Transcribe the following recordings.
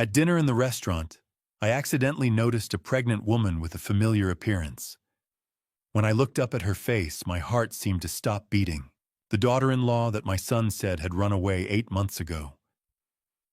At dinner in the restaurant, I accidentally noticed a pregnant woman with a familiar appearance. When I looked up at her face, my heart seemed to stop beating. The daughter-in-law that my son said had run away 8 months ago.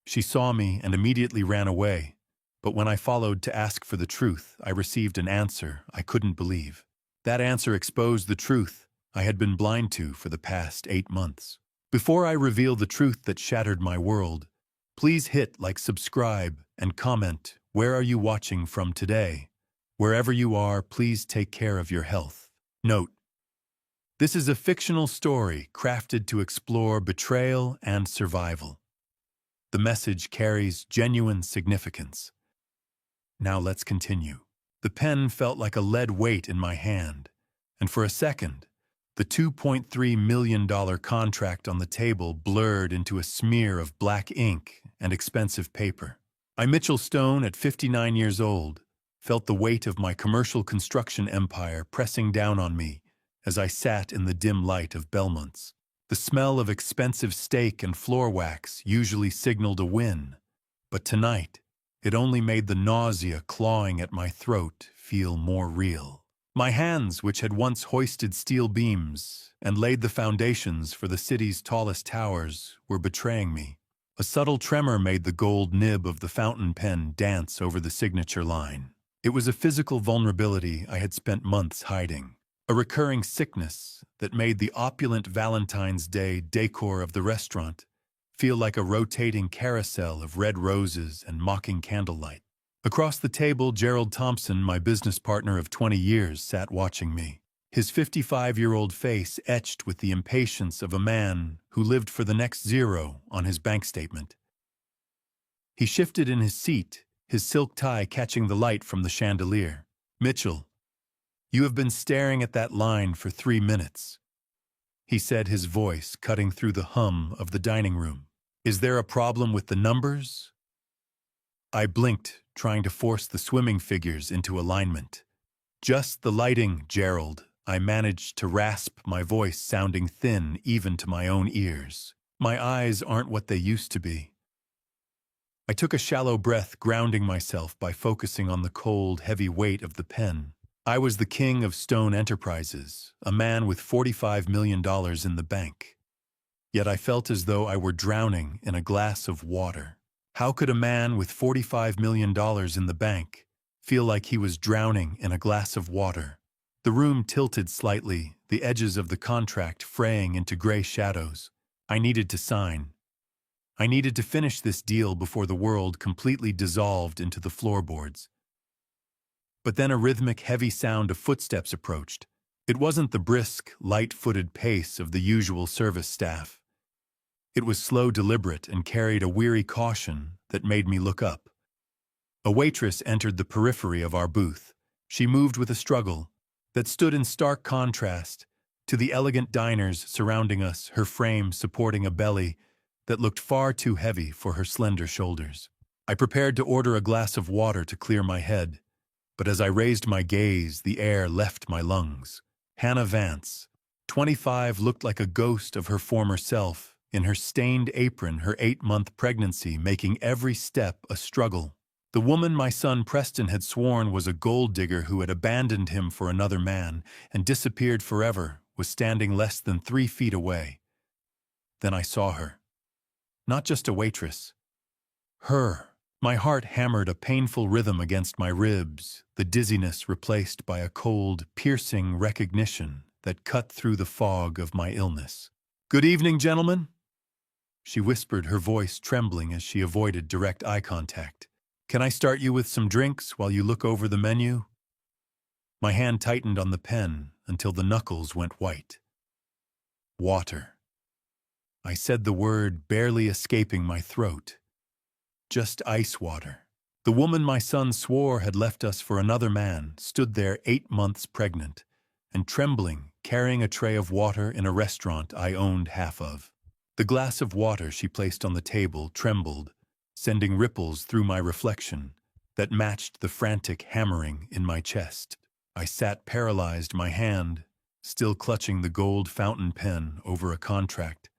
She saw me and immediately ran away, but when I followed to ask for the truth, I received an answer I couldn't believe. That answer exposed the truth I had been blind to for the past 8 months. Before I reveal the truth that shattered my world, please hit like, subscribe, and comment, where are you watching from today? Wherever you are, please take care of your health. Note: this is a fictional story crafted to explore betrayal and survival. The message carries genuine significance. Now let's continue. The pen felt like a lead weight in my hand, and for a second, the $2.3 million contract on the table blurred into a smear of black ink and expensive paper. I, Mitchell Stone, at 59 years old, felt the weight of my commercial construction empire pressing down on me as I sat in the dim light of Belmont's. The smell of expensive steak and floor wax usually signaled a win, but tonight it only made the nausea clawing at my throat feel more real. My hands, which had once hoisted steel beams and laid the foundations for the city's tallest towers, were betraying me. A subtle tremor made the gold nib of the fountain pen dance over the signature line. It was a physical vulnerability I had spent months hiding, a recurring sickness that made the opulent Valentine's Day decor of the restaurant feel like a rotating carousel of red roses and mocking candlelight. Across the table, Gerald Thompson, my business partner of 20 years, sat watching me, his 55-year-old face etched with the impatience of a man who lived for the next zero on his bank statement. He shifted in his seat, his silk tie catching the light from the chandelier. "Mitchell, you have been staring at that line for 3 minutes," he said, his voice cutting through the hum of the dining room. "Is there a problem with the numbers?" I blinked, trying to force the swimming figures into alignment. "Just the lighting, Gerald," I managed to rasp, my voice sounding thin even to my own ears. "My eyes aren't what they used to be." I took a shallow breath, grounding myself by focusing on the cold, heavy weight of the pen. I was the king of Stone Enterprises, a man with $45 million in the bank. Yet I felt as though I were drowning in a glass of water. How could a man with $45 million in the bank feel like he was drowning in a glass of water? The room tilted slightly, the edges of the contract fraying into gray shadows. I needed to sign. I needed to finish this deal before the world completely dissolved into the floorboards. But then a rhythmic, heavy sound of footsteps approached. It wasn't the brisk, light-footed pace of the usual service staff. It was slow, deliberate, and carried a weary caution that made me look up. A waitress entered the periphery of our booth. She moved with a struggle that stood in stark contrast to the elegant diners surrounding us, her frame supporting a belly that looked far too heavy for her slender shoulders. I prepared to order a glass of water to clear my head, but as I raised my gaze, the air left my lungs. Hannah Vance, 25, looked like a ghost of her former self, in her stained apron, her 8-month pregnancy making every step a struggle. The woman my son Preston had sworn was a gold digger who had abandoned him for another man and disappeared forever was standing less than 3 feet away. Then I saw her. Not just a waitress. Her. My heart hammered a painful rhythm against my ribs, the dizziness replaced by a cold, piercing recognition that cut through the fog of my illness. "Good evening, gentlemen," she whispered, her voice trembling as she avoided direct eye contact. "Can I start you with some drinks while you look over the menu?" My hand tightened on the pen until the knuckles went white. "Water." I said the word, barely escaping my throat. Just ice water. The woman my son swore had left us for another man stood there 8 months pregnant and trembling, carrying a tray of water in a restaurant I owned half of. The glass of water she placed on the table trembled, sending ripples through my reflection that matched the frantic hammering in my chest. I sat paralyzed, my hand still clutching the gold fountain pen over a contract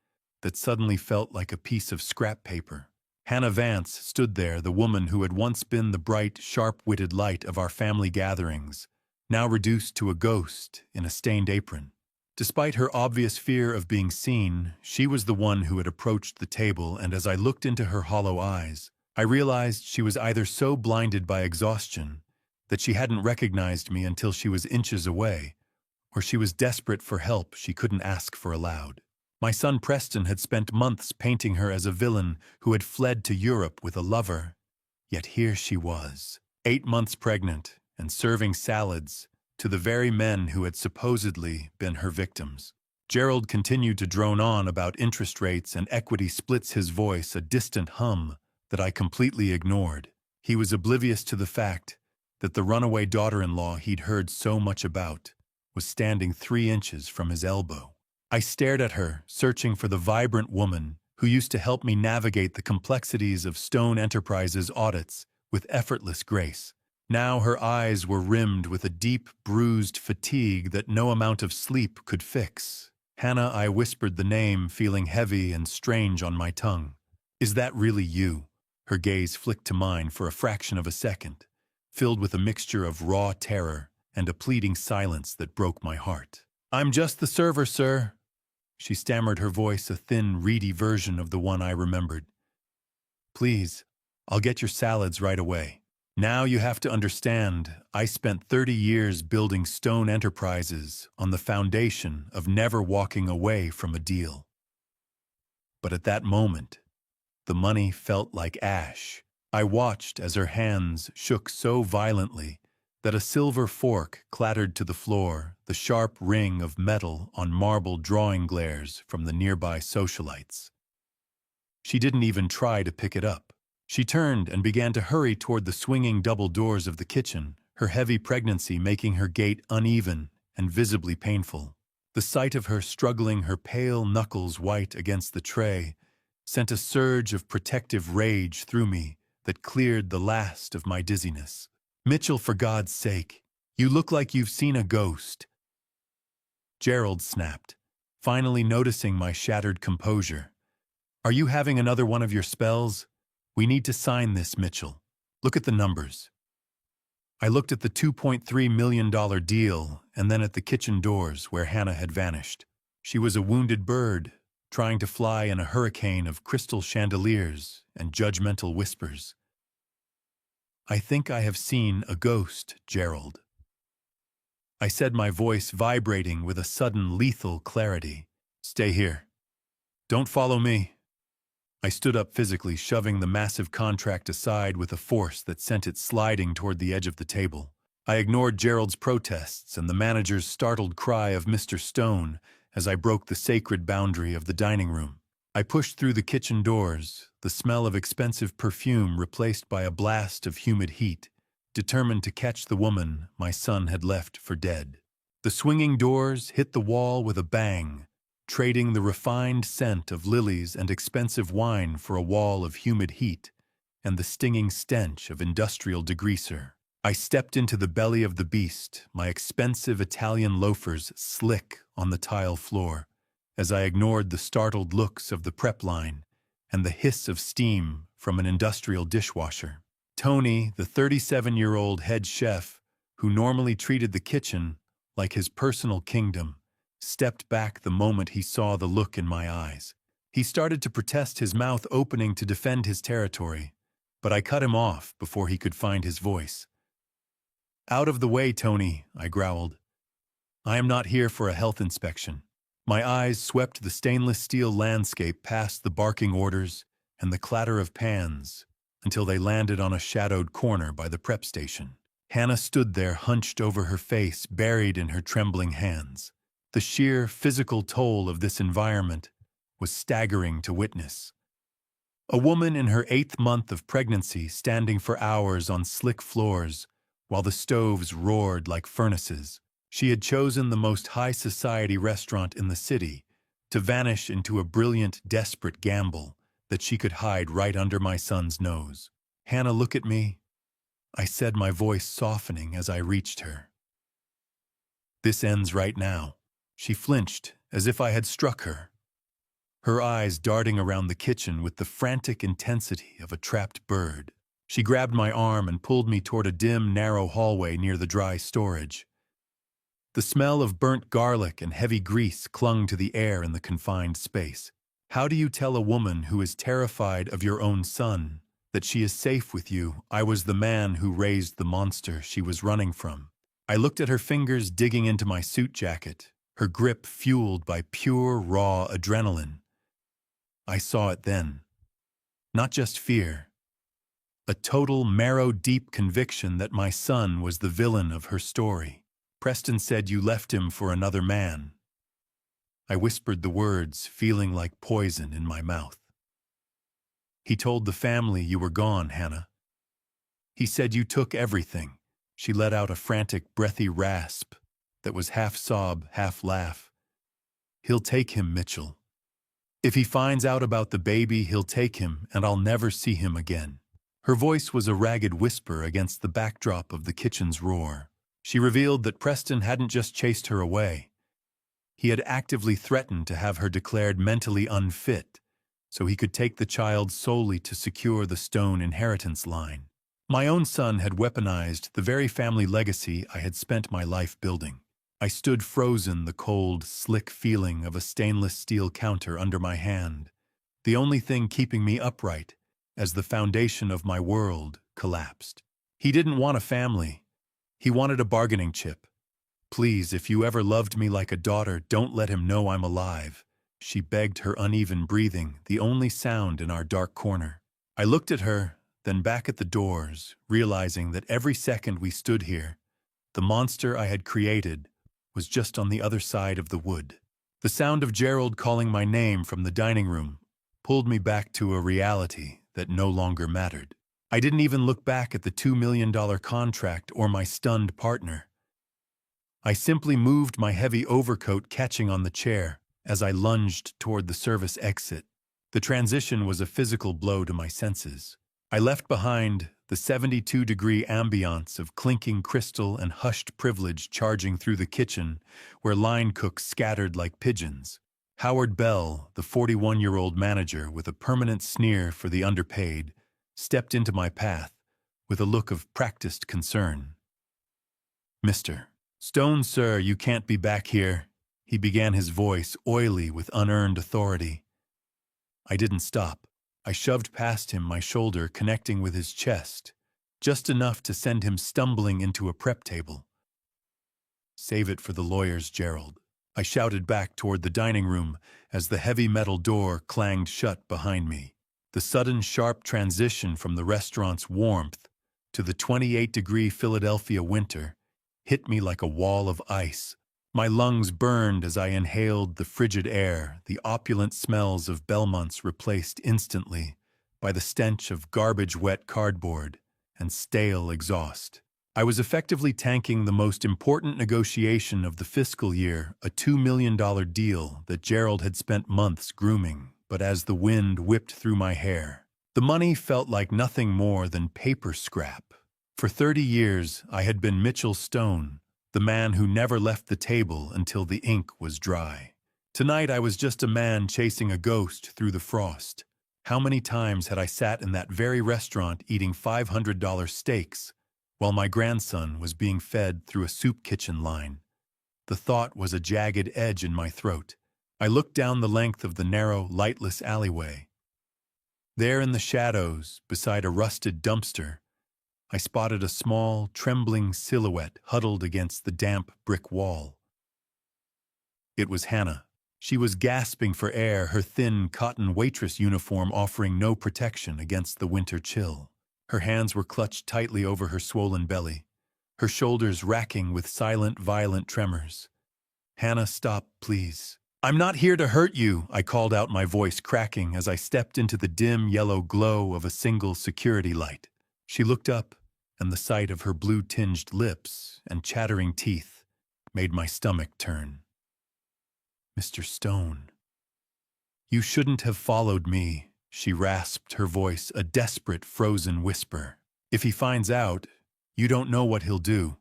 that suddenly felt like a piece of scrap paper. Hannah Vance stood there, the woman who had once been the bright, sharp-witted light of our family gatherings, now reduced to a ghost in a stained apron. Despite her obvious fear of being seen, she was the one who had approached the table, and as I looked into her hollow eyes, I realized she was either so blinded by exhaustion that she hadn't recognized me until she was inches away, or she was desperate for help she couldn't ask for aloud. My son Preston had spent months painting her as a villain who had fled to Europe with a lover, yet here she was, 8 months pregnant and serving salads to the very men who had supposedly been her victims. Gerald continued to drone on about interest rates and equity splits, his voice a distant hum that I completely ignored. He was oblivious to the fact that the runaway daughter-in-law he'd heard so much about was standing 3 inches from his elbow. I stared at her, searching for the vibrant woman who used to help me navigate the complexities of Stone Enterprises audits with effortless grace. Now her eyes were rimmed with a deep, bruised fatigue that no amount of sleep could fix. Hannah, I whispered the name, feeling heavy and strange on my tongue. Is that really you? Her gaze flicked to mine for a fraction of a second, filled with a mixture of raw terror and a pleading silence that broke my heart. I'm just the server, sir. She stammered, her voice a thin, reedy version of the one I remembered. Please, I'll get your salads right away. Now you have to understand, I spent 30 years building Stone Enterprises on the foundation of never walking away from a deal. But at that moment, the money felt like ash. I watched as her hands shook so violently that a silver fork clattered to the floor, the sharp ring of metal on marble drawing glares from the nearby socialites. She didn't even try to pick it up. She turned and began to hurry toward the swinging double doors of the kitchen, her heavy pregnancy making her gait uneven and visibly painful. The sight of her struggling, her pale knuckles white against the tray, sent a surge of protective rage through me that cleared the last of my dizziness. Mitchell, for God's sake, you look like you've seen a ghost. Gerald snapped, finally noticing my shattered composure. Are you having another one of your spells? We need to sign this, Mitchell. Look at the numbers. I looked at the $2.3 million deal and then at the kitchen doors where Hannah had vanished. She was a wounded bird, trying to fly in a hurricane of crystal chandeliers and judgmental whispers. I think I have seen a ghost, Gerald. I said, my voice vibrating with a sudden lethal clarity. Stay here. Don't follow me. I stood up physically, shoving the massive contract aside with a force that sent it sliding toward the edge of the table. I ignored Gerald's protests and the manager's startled cry of Mr. Stone as I broke the sacred boundary of the dining room. I pushed through the kitchen doors, the smell of expensive perfume replaced by a blast of humid heat, determined to catch the woman my son had left for dead. The swinging doors hit the wall with a bang, trading the refined scent of lilies and expensive wine for a wall of humid heat and the stinging stench of industrial degreaser. I stepped into the belly of the beast, my expensive Italian loafers slick on the tile floor, as I ignored the startled looks of the prep line and the hiss of steam from an industrial dishwasher. Tony, the 37-year-old head chef, who normally treated the kitchen like his personal kingdom, stepped back the moment he saw the look in my eyes. He started to protest, his mouth opening to defend his territory, but I cut him off before he could find his voice. Out of the way, Tony, I growled. I am not here for a health inspection. My eyes swept the stainless steel landscape past the barking orders and the clatter of pans until they landed on a shadowed corner by the prep station. Hannah stood there, hunched over her face, buried in her trembling hands. The sheer physical toll of this environment was staggering to witness. A woman in her 8th month of pregnancy standing for hours on slick floors while the stoves roared like furnaces. She had chosen the most high-society restaurant in the city to vanish into a brilliant, desperate gamble that she could hide right under my son's nose. Hannah, look at me, I said, my voice softening as I reached her. This ends right now. She flinched, as if I had struck her. her eyes darting around the kitchen with the frantic intensity of a trapped bird. She grabbed my arm and pulled me toward a dim, narrow hallway near the dry storage. The smell of burnt garlic and heavy grease clung to the air in the confined space. How do you tell a woman who is terrified of your own son that she is safe with you? I was the man who raised the monster she was running from. I looked at her fingers digging into my suit jacket, her grip fueled by pure, raw adrenaline. I saw it then. Not just fear. A total marrow-deep conviction that my son was the villain of her story. Preston said you left him for another man. I whispered the words, feeling like poison in my mouth. He told the family you were gone, Hannah. He said you took everything. She let out a frantic, breathy rasp that was half sob, half laugh. He'll take him, Mitchell. If he finds out about the baby, he'll take him, and I'll never see him again. Her voice was a ragged whisper against the backdrop of the kitchen's roar. She revealed that Preston hadn't just chased her away. He had actively threatened to have her declared mentally unfit, so he could take the child solely to secure the Stone inheritance line. My own son had weaponized the very family legacy I had spent my life building. I stood frozen, the cold, slick feeling of a stainless steel counter under my hand, the only thing keeping me upright as the foundation of my world collapsed. He didn't want a family. He wanted a bargaining chip. Please, if you ever loved me like a daughter, don't let him know I'm alive. She begged, her uneven breathing, the only sound in our dark corner. I looked at her, then back at the doors, realizing that every second we stood here, the monster I had created was just on the other side of the wood. The sound of Gerald calling my name from the dining room pulled me back to a reality that no longer mattered. I didn't even look back at the $2 million contract or my stunned partner. I simply moved my heavy overcoat catching on the chair as I lunged toward the service exit. The transition was a physical blow to my senses. I left behind the 72-degree ambiance of clinking crystal and hushed privilege charging through the kitchen where line cooks scattered like pigeons. Howard Bell, the 41-year-old manager with a permanent sneer for the underpaid, stepped into my path with a look of practiced concern. "Mr. Stone, sir, you can't be back here," he began, his voice oily with unearned authority. I didn't stop. I shoved past him, my shoulder connecting with his chest, just enough to send him stumbling into a prep table. "Save it for the lawyers, Gerald," I shouted back toward the dining room as the heavy metal door clanged shut behind me. The sudden sharp transition from the restaurant's warmth to the 28-degree Philadelphia winter hit me like a wall of ice. My lungs burned as I inhaled the frigid air, the opulent smells of Belmont's replaced instantly by the stench of garbage-wet cardboard and stale exhaust. I was effectively tanking the most important negotiation of the fiscal year, a $2 million deal that Gerald had spent months grooming, but as the wind whipped through my hair, the money felt like nothing more than paper scrap. For 30 years, I had been Mitchell Stone, the man who never left the table until the ink was dry. Tonight I was just a man chasing a ghost through the frost. How many times had I sat in that very restaurant eating $500 steaks while my grandson was being fed through a soup kitchen line? The thought was a jagged edge in my throat. I looked down the length of the narrow, lightless alleyway. There in the shadows, beside a rusted dumpster, I spotted a small, trembling silhouette huddled against the damp brick wall. It was Hannah. She was gasping for air, her thin cotton waitress uniform offering no protection against the winter chill. Her hands were clutched tightly over her swollen belly, her shoulders racking with silent, violent tremors. "Hannah, stop, please." "I'm not here to hurt you," I called out, my voice cracking as I stepped into the dim yellow glow of a single security light. She looked up, and the sight of her blue-tinged lips and chattering teeth made my stomach turn. "Mr. Stone, you shouldn't have followed me," she rasped, her voice a desperate, frozen whisper. "If he finds out, you don't know what he'll do.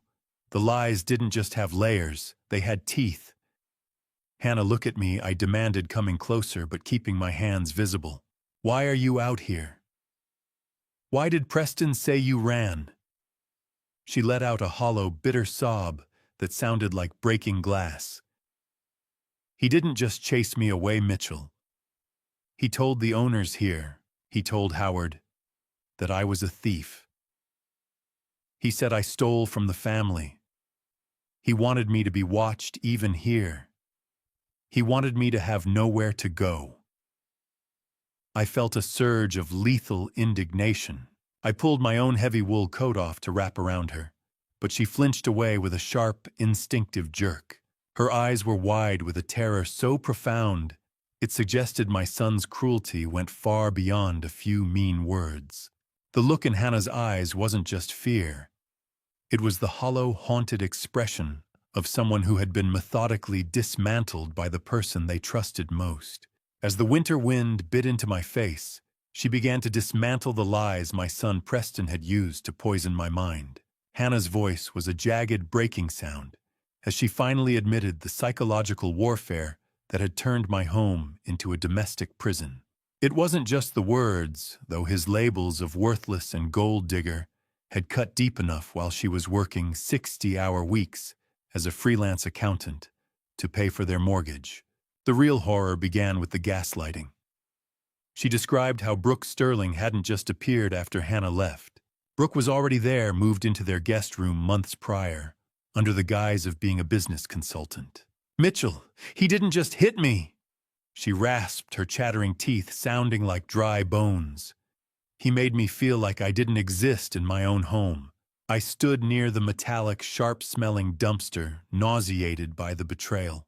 The lies didn't just have layers, they had teeth. Hannah, look at me, I demanded, coming closer but keeping my hands visible. Why are you out here? Why did Preston say you ran? She let out a hollow, bitter sob that sounded like breaking glass. He didn't just chase me away, Mitchell. He told the owners here, he told Howard, that I was a thief. He said I stole from the family. He wanted me to be watched even here. He wanted me to have nowhere to go. I felt a surge of lethal indignation. I pulled my own heavy wool coat off to wrap around her, but she flinched away with a sharp, instinctive jerk. Her eyes were wide with a terror so profound it suggested my son's cruelty went far beyond a few mean words. The look in Hannah's eyes wasn't just fear. It was the hollow, haunted expression of someone who had been methodically dismantled by the person they trusted most. As the winter wind bit into my face, she began to dismantle the lies my son Preston had used to poison my mind. Hannah's voice was a jagged, breaking sound, as she finally admitted the psychological warfare that had turned my home into a domestic prison. It wasn't just the words, though his labels of worthless and gold digger had cut deep enough while she was working 60-hour weeks as a freelance accountant to pay for their mortgage. The real horror began with the gaslighting. She described how Brooke Sterling hadn't just appeared after Hannah left. Brooke was already there, moved into their guest room months prior, under the guise of being a business consultant. Mitchell, he didn't just hit me. She rasped, her chattering teeth sounding like dry bones. He made me feel like I didn't exist in my own home. I stood near the metallic, sharp-smelling dumpster, nauseated by the betrayal.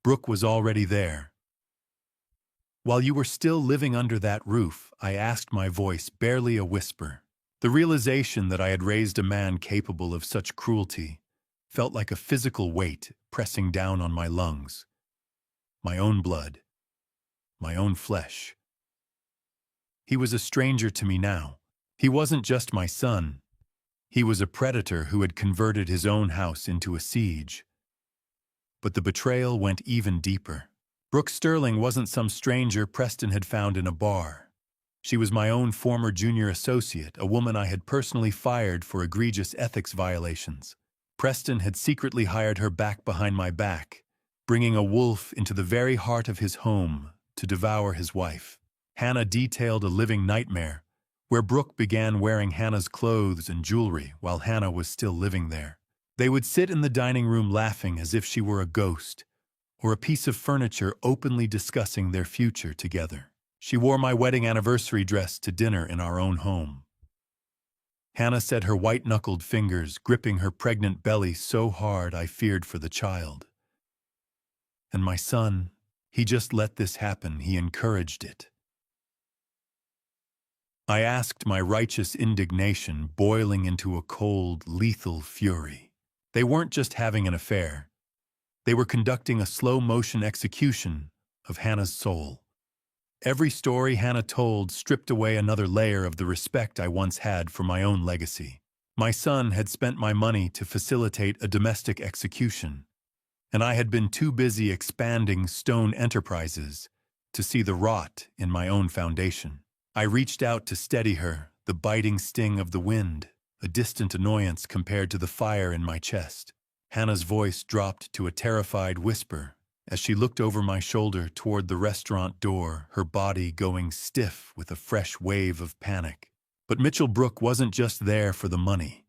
Brooke was already there. While you were still living under that roof, I asked, my voice barely a whisper. The realization that I had raised a man capable of such cruelty felt like a physical weight pressing down on my lungs. My own blood. My own flesh. He was a stranger to me now. He wasn't just my son. He was a predator who had converted his own house into a siege. But the betrayal went even deeper. Brooke Sterling wasn't some stranger Preston had found in a bar. She was my own former junior associate, a woman I had personally fired for egregious ethics violations. Preston had secretly hired her back behind my back, bringing a wolf into the very heart of his home to devour his wife. Hannah detailed a living nightmare, where Brooke began wearing Hannah's clothes and jewelry while Hannah was still living there. They would sit in the dining room laughing as if she were a ghost, or a piece of furniture, openly discussing their future together. She wore my wedding anniversary dress to dinner in our own home. Hannah said, her white-knuckled fingers gripping her pregnant belly so hard I feared for the child. And my son, he just let this happen, he encouraged it. I asked, my righteous indignation boiling into a cold, lethal fury. They weren't just having an affair. They were conducting a slow-motion execution of Hannah's soul. Every story Hannah told stripped away another layer of the respect I once had for my own legacy. My son had spent my money to facilitate a domestic execution, and I had been too busy expanding Stone Enterprises to see the rot in my own foundation. I reached out to steady her, the biting sting of the wind, a distant annoyance compared to the fire in my chest. Hannah's voice dropped to a terrified whisper as she looked over my shoulder toward the restaurant door, her body going stiff with a fresh wave of panic. But Mitchell Brooke wasn't just there for the money.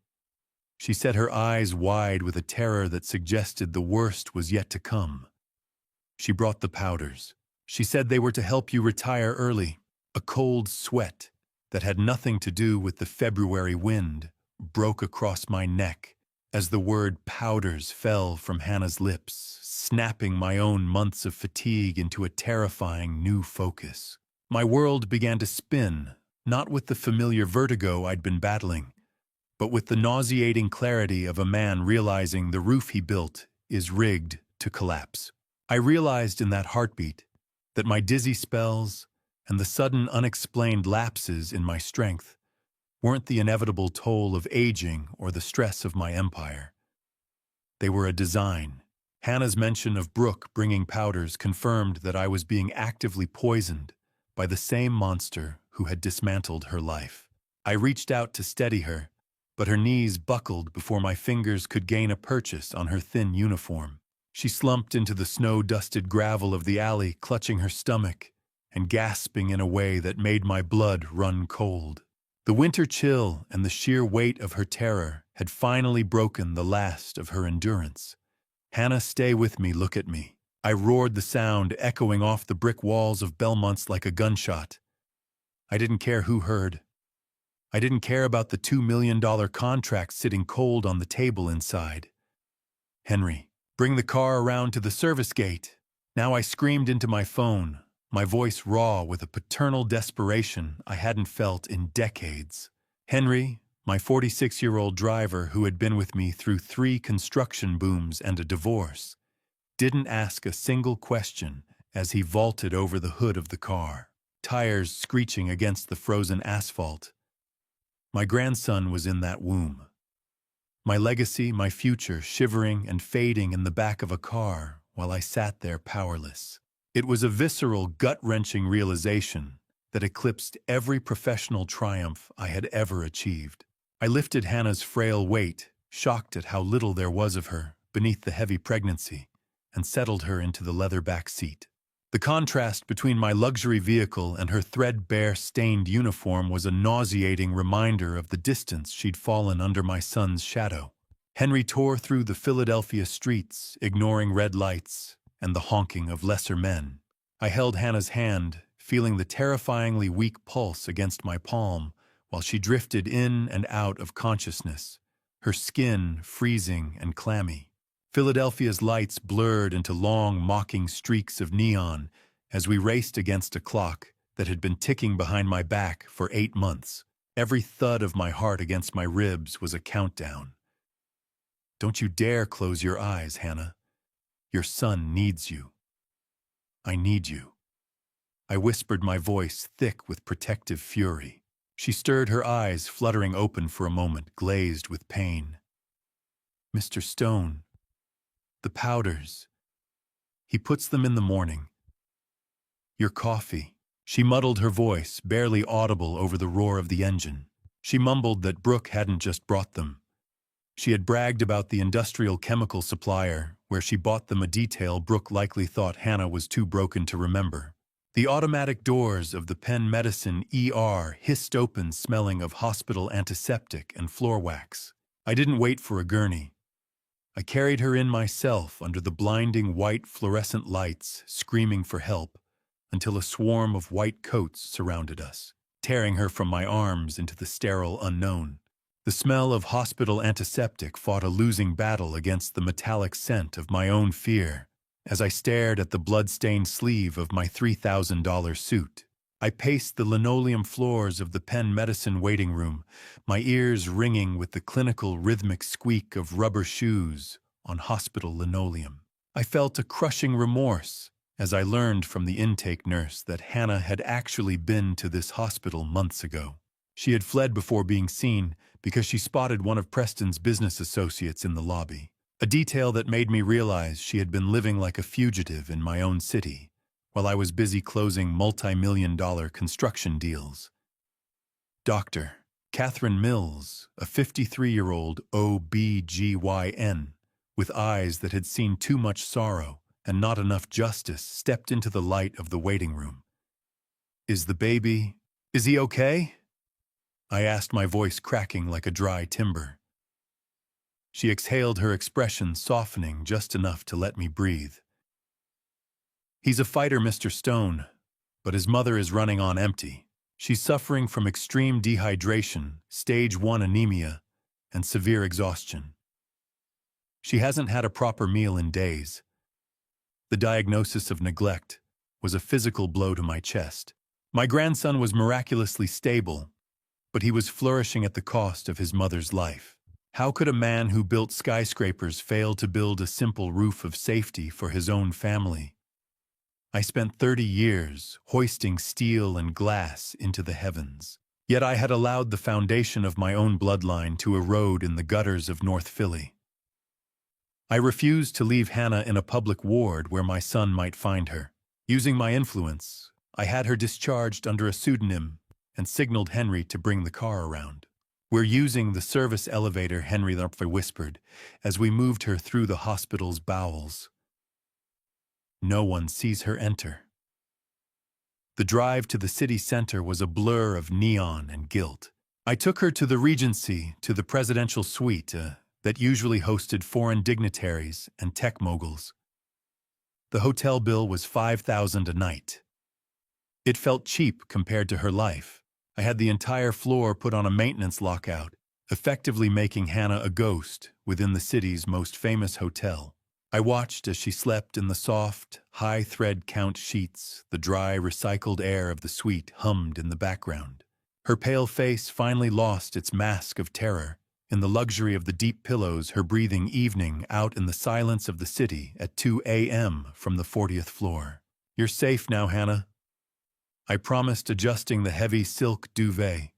She set her eyes wide with a terror that suggested the worst was yet to come. She brought the powders. She said they were to help you retire early. A cold sweat that had nothing to do with the February wind broke across my neck as the word powders fell from Hannah's lips, snapping my own months of fatigue into a terrifying new focus. My world began to spin, not with the familiar vertigo I'd been battling, but with the nauseating clarity of a man realizing the roof he built is rigged to collapse. I realized in that heartbeat that my dizzy spells and the sudden unexplained lapses in my strength weren't the inevitable toll of aging or the stress of my empire. They were a design, Hannah's mention of Brooke bringing powders confirmed that I was being actively poisoned by the same monster who had dismantled her life. I reached out to steady her, but her knees buckled before my fingers could gain a purchase on her thin uniform. She slumped into the snow-dusted gravel of the alley, clutching her stomach and gasping in a way that made my blood run cold. The winter chill and the sheer weight of her terror had finally broken the last of her endurance. "Hannah, stay with me, look at me." I roared, the sound echoing off the brick walls of Belmont's like a gunshot. I didn't care who heard. I didn't care about the $2 million contract sitting cold on the table inside. "Henry, bring the car around to the service gate." Now I screamed into my phone, my voice raw with a paternal desperation I hadn't felt in decades. Henry, my 46-year-old driver who had been with me through 3 construction booms and a divorce, didn't ask a single question as he vaulted over the hood of the car, tires screeching against the frozen asphalt. My grandson was in that womb. My legacy, my future, shivering and fading in the back of a car while I sat there powerless. It was a visceral, gut-wrenching realization that eclipsed every professional triumph I had ever achieved. I lifted Hannah's frail weight, shocked at how little there was of her beneath the heavy pregnancy, and settled her into the leather back seat. The contrast between my luxury vehicle and her threadbare, stained uniform was a nauseating reminder of the distance she'd fallen under my son's shadow. Henry tore through the Philadelphia streets, ignoring red lights and the honking of lesser men. I held Hannah's hand, feeling the terrifyingly weak pulse against my palm, while she drifted in and out of consciousness, her skin freezing and clammy. Philadelphia's lights blurred into long, mocking streaks of neon as we raced against a clock that had been ticking behind my back for 8 months. Every thud of my heart against my ribs was a countdown. "Don't you dare close your eyes, Hannah. Your son needs you. I need you." I whispered, my voice thick with protective fury. She stirred, her eyes fluttering open for a moment, glazed with pain. "Mr. Stone, the powders. He puts them in the morning. Your coffee." She muddled, her voice barely audible over the roar of the engine. She mumbled that Brooke hadn't just brought them. She had bragged about the industrial chemical supplier where she bought them, a detail Brooke likely thought Hannah was too broken to remember. The automatic doors of the Penn Medicine ER hissed open, smelling of hospital antiseptic and floor wax. I didn't wait for a gurney. I carried her in myself under the blinding white fluorescent lights, screaming for help, until a swarm of white coats surrounded us, tearing her from my arms into the sterile unknown. The smell of hospital antiseptic fought a losing battle against the metallic scent of my own fear as I stared at the blood-stained sleeve of my $3,000 suit. I paced the linoleum floors of the Penn Medicine waiting room, my ears ringing with the clinical rhythmic squeak of rubber shoes on hospital linoleum. I felt a crushing remorse as I learned from the intake nurse that Hannah had actually been to this hospital months ago. She had fled before being seen because she spotted one of Preston's business associates in the lobby, a detail that made me realize she had been living like a fugitive in my own city, while I was busy closing multi-million-dollar construction deals. Dr. Catherine Mills, a 53-year-old OB-GYN, with eyes that had seen too much sorrow and not enough justice, stepped into the light of the waiting room. Is he okay?" I asked, my voice cracking like a dry timber. She exhaled, her expression softening just enough to let me breathe. "He's a fighter, Mr. Stone, but his mother is running on empty. She's suffering from extreme dehydration, stage 1 anemia, and severe exhaustion. She hasn't had a proper meal in days." The diagnosis of neglect was a physical blow to my chest. My grandson was miraculously stable, but he was flourishing at the cost of his mother's life. How could a man who built skyscrapers fail to build a simple roof of safety for his own family? I spent 30 years hoisting steel and glass into the heavens, yet I had allowed the foundation of my own bloodline to erode in the gutters of North Philly. I refused to leave Hannah in a public ward where my son might find her. Using my influence, I had her discharged under a pseudonym and signaled Henry to bring the car around. "We're using the service elevator," Henry whispered, as we moved her through the hospital's bowels. No one sees her enter. The drive to the city center was a blur of neon and guilt. I took her to the Regency, to the presidential suite that usually hosted foreign dignitaries and tech moguls. The hotel bill was $5,000 a night. It felt cheap compared to her life. I had the entire floor put on a maintenance lockout, effectively making Hannah a ghost within the city's most famous hotel. I watched as she slept in the soft, high-thread count sheets. The dry, recycled air of the suite hummed in the background. Her pale face finally lost its mask of terror. In the luxury of the deep pillows, her breathing evening out in the silence of the city at 2 a.m. from the 40th floor. "You're safe now, Hannah," I promised, adjusting the heavy silk duvet.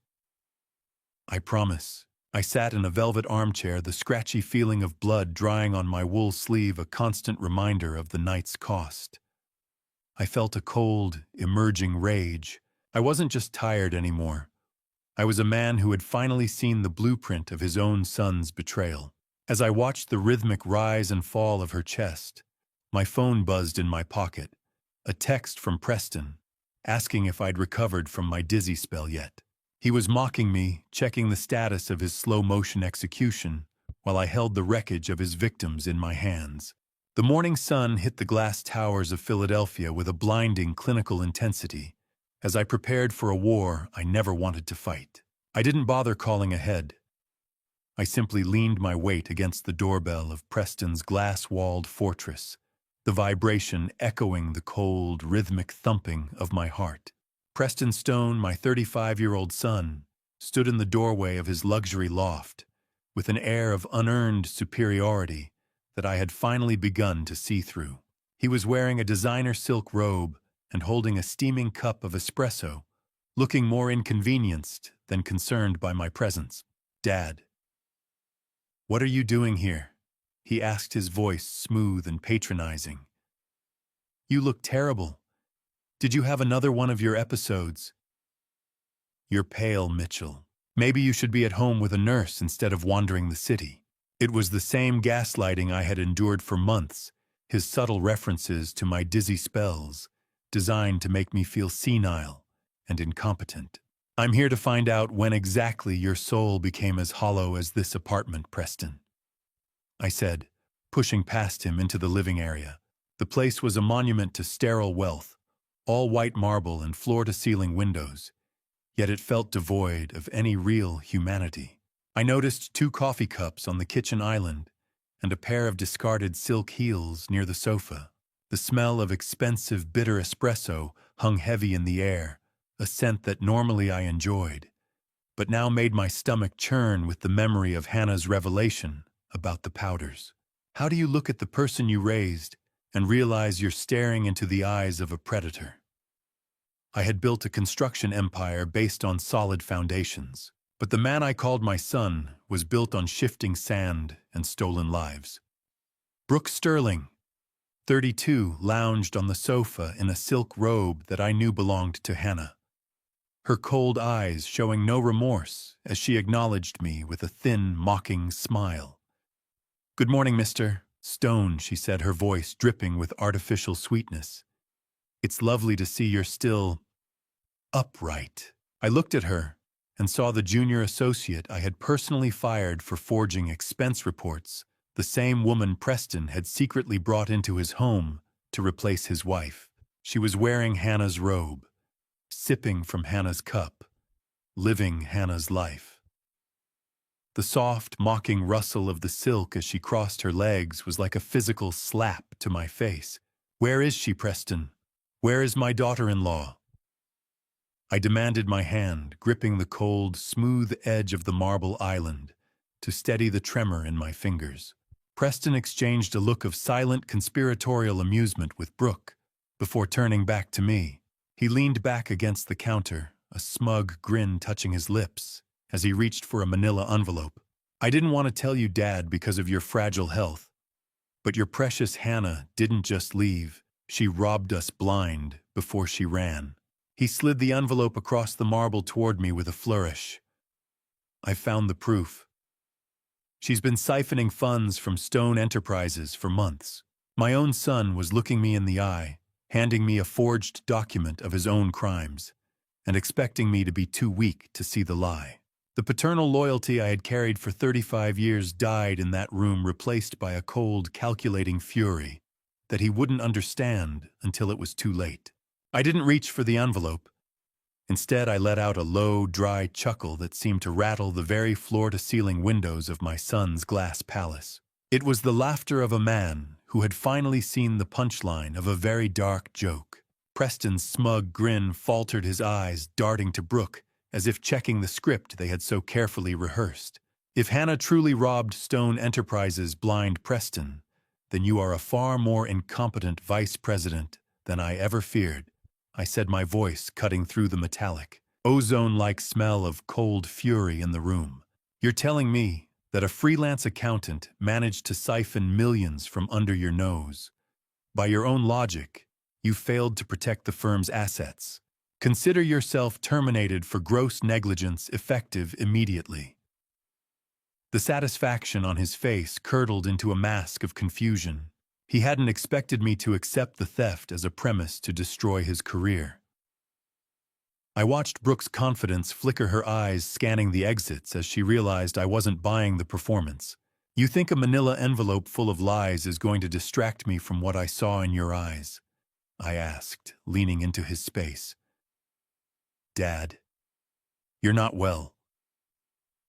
"I promise." I sat in a velvet armchair, the scratchy feeling of blood drying on my wool sleeve a constant reminder of the night's cost. I felt a cold, emerging rage. I wasn't just tired anymore. I was a man who had finally seen the blueprint of his own son's betrayal. As I watched the rhythmic rise and fall of her chest, my phone buzzed in my pocket. A text from Preston, asking if I'd recovered from my dizzy spell yet. He was mocking me, checking the status of his slow-motion execution, while I held the wreckage of his victims in my hands. The morning sun hit the glass towers of Philadelphia with a blinding clinical intensity. As I prepared for a war I never wanted to fight, I didn't bother calling ahead. I simply leaned my weight against the doorbell of Preston's glass-walled fortress, the vibration echoing the cold, rhythmic thumping of my heart. Preston Stone, my 35-year-old son, stood in the doorway of his luxury loft, with an air of unearned superiority that I had finally begun to see through. He was wearing a designer silk robe and holding a steaming cup of espresso, looking more inconvenienced than concerned by my presence. "Dad, what are you doing here?" he asked, his voice smooth and patronizing. "You look terrible. Did you have another one of your episodes?" "You're pale, Mitchell. Maybe you should be at home with a nurse instead of wandering the city." It was the same gaslighting I had endured for months, his subtle references to my dizzy spells, designed to make me feel senile and incompetent. "I'm here to find out when exactly your soul became as hollow as this apartment, Preston," I said, pushing past him into the living area. The place was a monument to sterile wealth, all white marble and floor-to-ceiling windows, yet it felt devoid of any real humanity. I noticed 2 coffee cups on the kitchen island and a pair of discarded silk heels near the sofa. The smell of expensive, bitter espresso hung heavy in the air, a scent that normally I enjoyed, but now made my stomach churn with the memory of Hannah's revelation about the powders. How do you look at the person you raised and realize you're staring into the eyes of a predator? I had built a construction empire based on solid foundations, but the man I called my son was built on shifting sand and stolen lives. Brooke Sterling, 32, lounged on the sofa in a silk robe that I knew belonged to Hannah, her cold eyes showing no remorse as she acknowledged me with a thin, mocking smile. "Good morning, Mr. Stone," she said, her voice dripping with artificial sweetness. "It's lovely to see you're still upright." I looked at her and saw the junior associate I had personally fired for forging expense reports, the same woman Preston had secretly brought into his home to replace his wife. She was wearing Hannah's robe, sipping from Hannah's cup, living Hannah's life. The soft, mocking rustle of the silk as she crossed her legs was like a physical slap to my face. "Where is she, Preston? Where is my daughter-in-law?" I demanded, my hand gripping the cold, smooth edge of the marble island to steady the tremor in my fingers. Preston exchanged a look of silent conspiratorial amusement with Brooke before turning back to me. He leaned back against the counter, a smug grin touching his lips as he reached for a manila envelope. "I didn't want to tell you, Dad, because of your fragile health. But your precious Hannah didn't just leave. She robbed us blind before she ran. He slid the envelope across the marble toward me with a flourish. I found the proof. She's been siphoning funds from Stone Enterprises for months. My own son was looking me in the eye, handing me a forged document of his own crimes, and expecting me to be too weak to see the lie. The paternal loyalty I had carried for 35 years died in that room, replaced by a cold, calculating fury that he wouldn't understand until it was too late. I didn't reach for the envelope. Instead, I let out a low, dry chuckle that seemed to rattle the very floor-to-ceiling windows of my son's glass palace. It was the laughter of a man who had finally seen the punchline of a very dark joke. Preston's smug grin faltered, his eyes darting to Brooke, as if checking the script they had so carefully rehearsed. If Hannah truly robbed Stone Enterprises blind, Preston, then you are a far more incompetent vice president than I ever feared, I said, my voice cutting through the metallic, ozone-like smell of cold fury in the room. You're telling me that a freelance accountant managed to siphon millions from under your nose. By your own logic, you failed to protect the firm's assets. Consider yourself terminated for gross negligence, effective immediately. The satisfaction on his face curdled into a mask of confusion. He hadn't expected me to accept the theft as a premise to destroy his career. I watched Brooke's confidence flicker, her eyes scanning the exits as she realized I wasn't buying the performance. You think a manila envelope full of lies is going to distract me from what I saw in your eyes? I asked, leaning into his space. Dad, you're not well.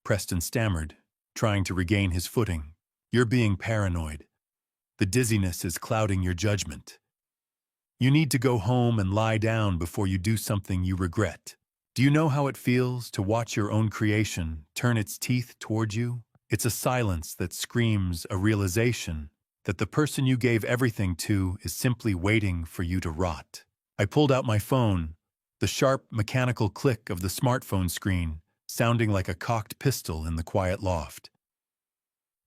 Preston stammered, trying to regain his footing. You're being paranoid. The dizziness is clouding your judgment. You need to go home and lie down before you do something you regret. Do you know how it feels to watch your own creation turn its teeth toward you? It's a silence that screams a realization that the person you gave everything to is simply waiting for you to rot. I pulled out my phone, the sharp mechanical click of the smartphone screen sounding like a cocked pistol in the quiet loft.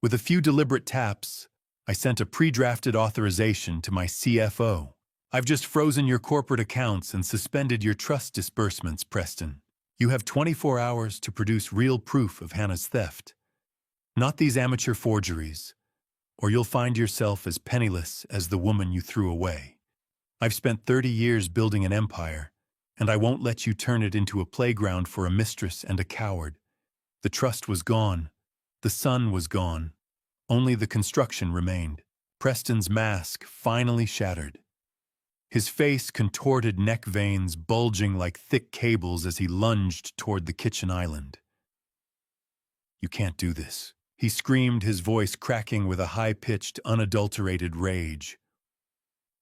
With a few deliberate taps, I sent a pre-drafted authorization to my CFO. I've just frozen your corporate accounts and suspended your trust disbursements, Preston. You have 24 hours to produce real proof of Hannah's theft. Not these amateur forgeries, or you'll find yourself as penniless as the woman you threw away. I've spent 30 years building an empire, and I won't let you turn it into a playground for a mistress and a coward. The trust was gone. The sun was gone. Only the construction remained. Preston's mask finally shattered. His face contorted, neck veins bulging like thick cables as he lunged toward the kitchen island. You can't do this, he screamed, his voice cracking with a high-pitched, unadulterated rage.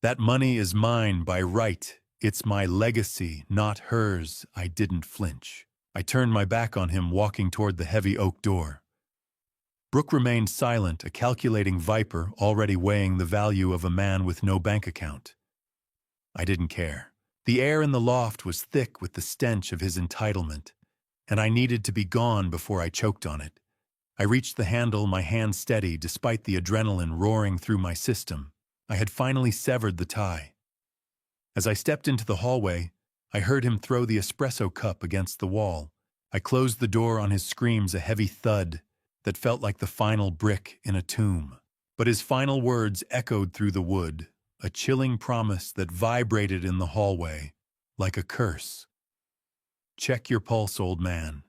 That money is mine by right. It's my legacy, not hers. I didn't flinch. I turned my back on him, walking toward the heavy oak door. Brooke remained silent, a calculating viper already weighing the value of a man with no bank account. I didn't care. The air in the loft was thick with the stench of his entitlement, and I needed to be gone before I choked on it. I reached the handle, my hand steady despite the adrenaline roaring through my system. I had finally severed the tie. As I stepped into the hallway, I heard him throw the espresso cup against the wall. I closed the door on his screams, a heavy thud that felt like the final brick in a tomb. But his final words echoed through the wood, a chilling promise that vibrated in the hallway like a curse. Check your pulse, old man.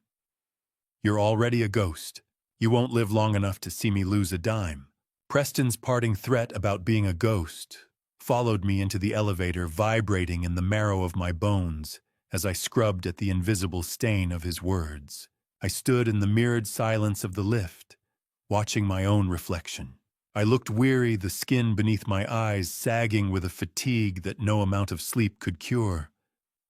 You're already a ghost. You won't live long enough to see me lose a dime. Preston's parting threat about being a ghost followed me into the elevator, vibrating in the marrow of my bones as I scrubbed at the invisible stain of his words. I stood in the mirrored silence of the lift, watching my own reflection. I looked weary, the skin beneath my eyes sagging with a fatigue that no amount of sleep could cure.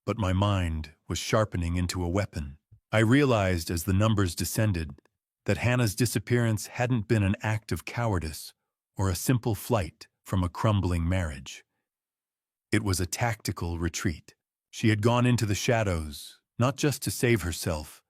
But my mind was sharpening into a weapon. I realized as the numbers descended that Hannah's disappearance hadn't been an act of cowardice or a simple flight from a crumbling marriage. It was a tactical retreat. She had gone into the shadows, not just to save herself,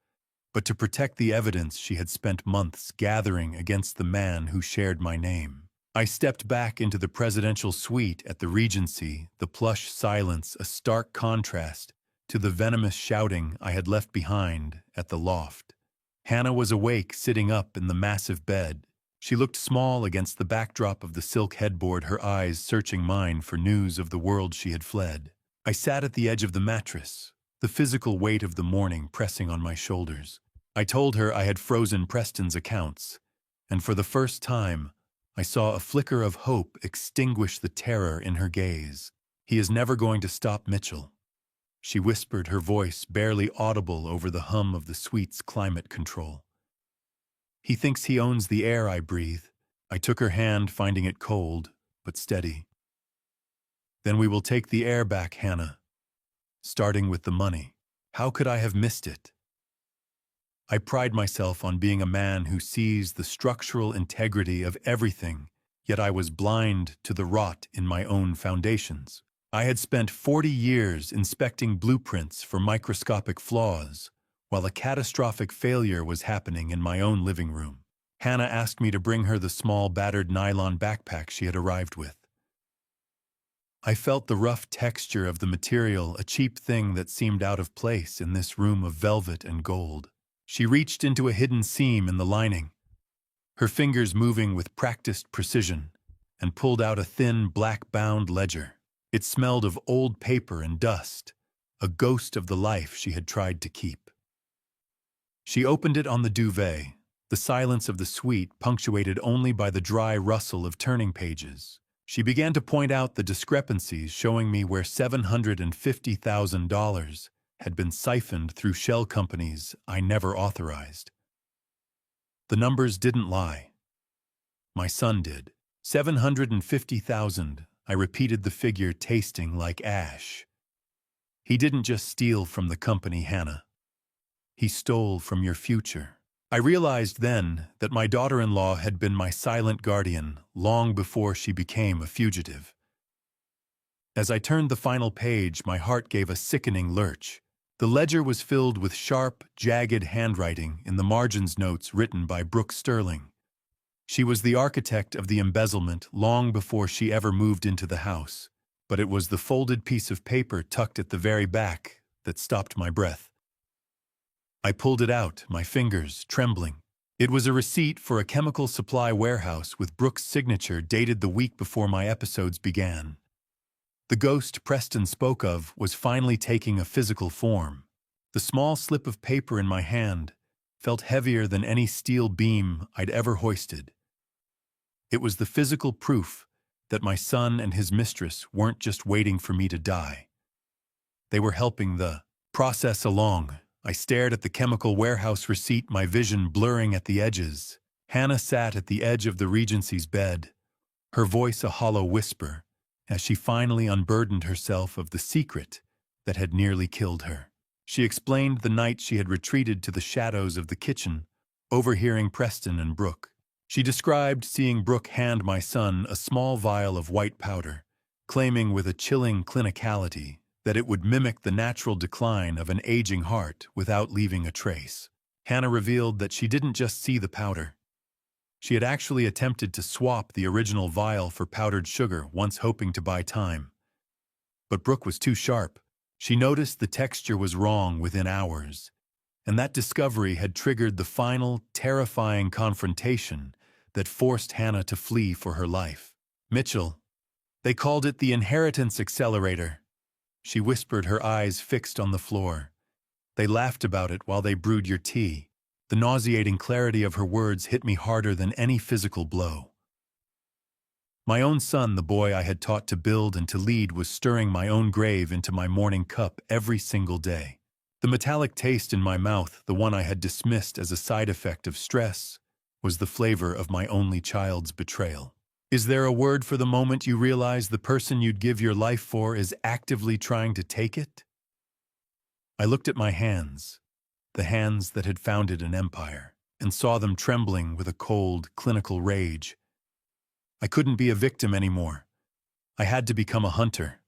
but to protect the evidence she had spent months gathering against the man who shared my name. I stepped back into the presidential suite at the Regency, the plush silence a stark contrast to the venomous shouting I had left behind at the loft. Hannah was awake, sitting up in the massive bed. She looked small against the backdrop of the silk headboard, her eyes searching mine for news of the world she had fled. I sat at the edge of the mattress, the physical weight of the morning pressing on my shoulders. I told her I had frozen Preston's accounts, and for the first time, I saw a flicker of hope extinguish the terror in her gaze. "He is never going to stop Mitchell," she whispered, her voice barely audible over the hum of the suite's climate control. "He thinks he owns the air I breathe." I took her hand, finding it cold, but steady. "Then we will take the air back, Hannah, starting with the money." How could I have missed it? I pride myself on being a man who sees the structural integrity of everything, yet I was blind to the rot in my own foundations. I had spent 40 years inspecting blueprints for microscopic flaws, while a catastrophic failure was happening in my own living room. Hannah asked me to bring her the small, battered nylon backpack she had arrived with. I felt the rough texture of the material, a cheap thing that seemed out of place in this room of velvet and gold. She reached into a hidden seam in the lining, her fingers moving with practiced precision, and pulled out a thin, black-bound ledger. It smelled of old paper and dust, a ghost of the life she had tried to keep. She opened it on the duvet, the silence of the suite punctuated only by the dry rustle of turning pages. She began to point out the discrepancies, showing me where $750,000 had been siphoned through shell companies I never authorized. The numbers didn't lie. My son did. 750,000, I repeated the figure, tasting like ash. He didn't just steal from the company, Hannah. He stole from your future. I realized then that my daughter-in-law had been my silent guardian long before she became a fugitive. As I turned the final page, my heart gave a sickening lurch. The ledger was filled with sharp, jagged handwriting in the margins, notes written by Brooke Sterling. She was the architect of the embezzlement long before she ever moved into the house, but it was the folded piece of paper tucked at the very back that stopped my breath. I pulled it out, my fingers trembling. It was a receipt for a chemical supply warehouse with Brooke's signature, dated the week before my episodes began. The ghost Preston spoke of was finally taking a physical form. The small slip of paper in my hand felt heavier than any steel beam I'd ever hoisted. It was the physical proof that my son and his mistress weren't just waiting for me to die. They were helping the process along. I stared at the chemical warehouse receipt, my vision blurring at the edges. Hannah sat at the edge of the Regency's bed, her voice a hollow whisper, as she finally unburdened herself of the secret that had nearly killed her. She explained the night she had retreated to the shadows of the kitchen, overhearing Preston and Brooke. She described seeing Brooke hand my son a small vial of white powder, claiming with a chilling clinicality that it would mimic the natural decline of an aging heart without leaving a trace. Hannah revealed that she didn't just see the powder. She had actually attempted to swap the original vial for powdered sugar, once hoping to buy time. But Brooke was too sharp. She noticed the texture was wrong within hours, and that discovery had triggered the final, terrifying confrontation that forced Hannah to flee for her life. "Mitchell, they called it the inheritance accelerator," she whispered, her eyes fixed on the floor. "They laughed about it while they brewed your tea." The nauseating clarity of her words hit me harder than any physical blow. My own son, the boy I had taught to build and to lead, was stirring my own grave into my morning cup every single day. The metallic taste in my mouth, the one I had dismissed as a side effect of stress, was the flavor of my only child's betrayal. Is there a word for the moment you realize the person you'd give your life for is actively trying to take it? I looked at my hands, the hands that had founded an empire, and saw them trembling with a cold, clinical rage. I couldn't be a victim anymore. I had to become a hunter.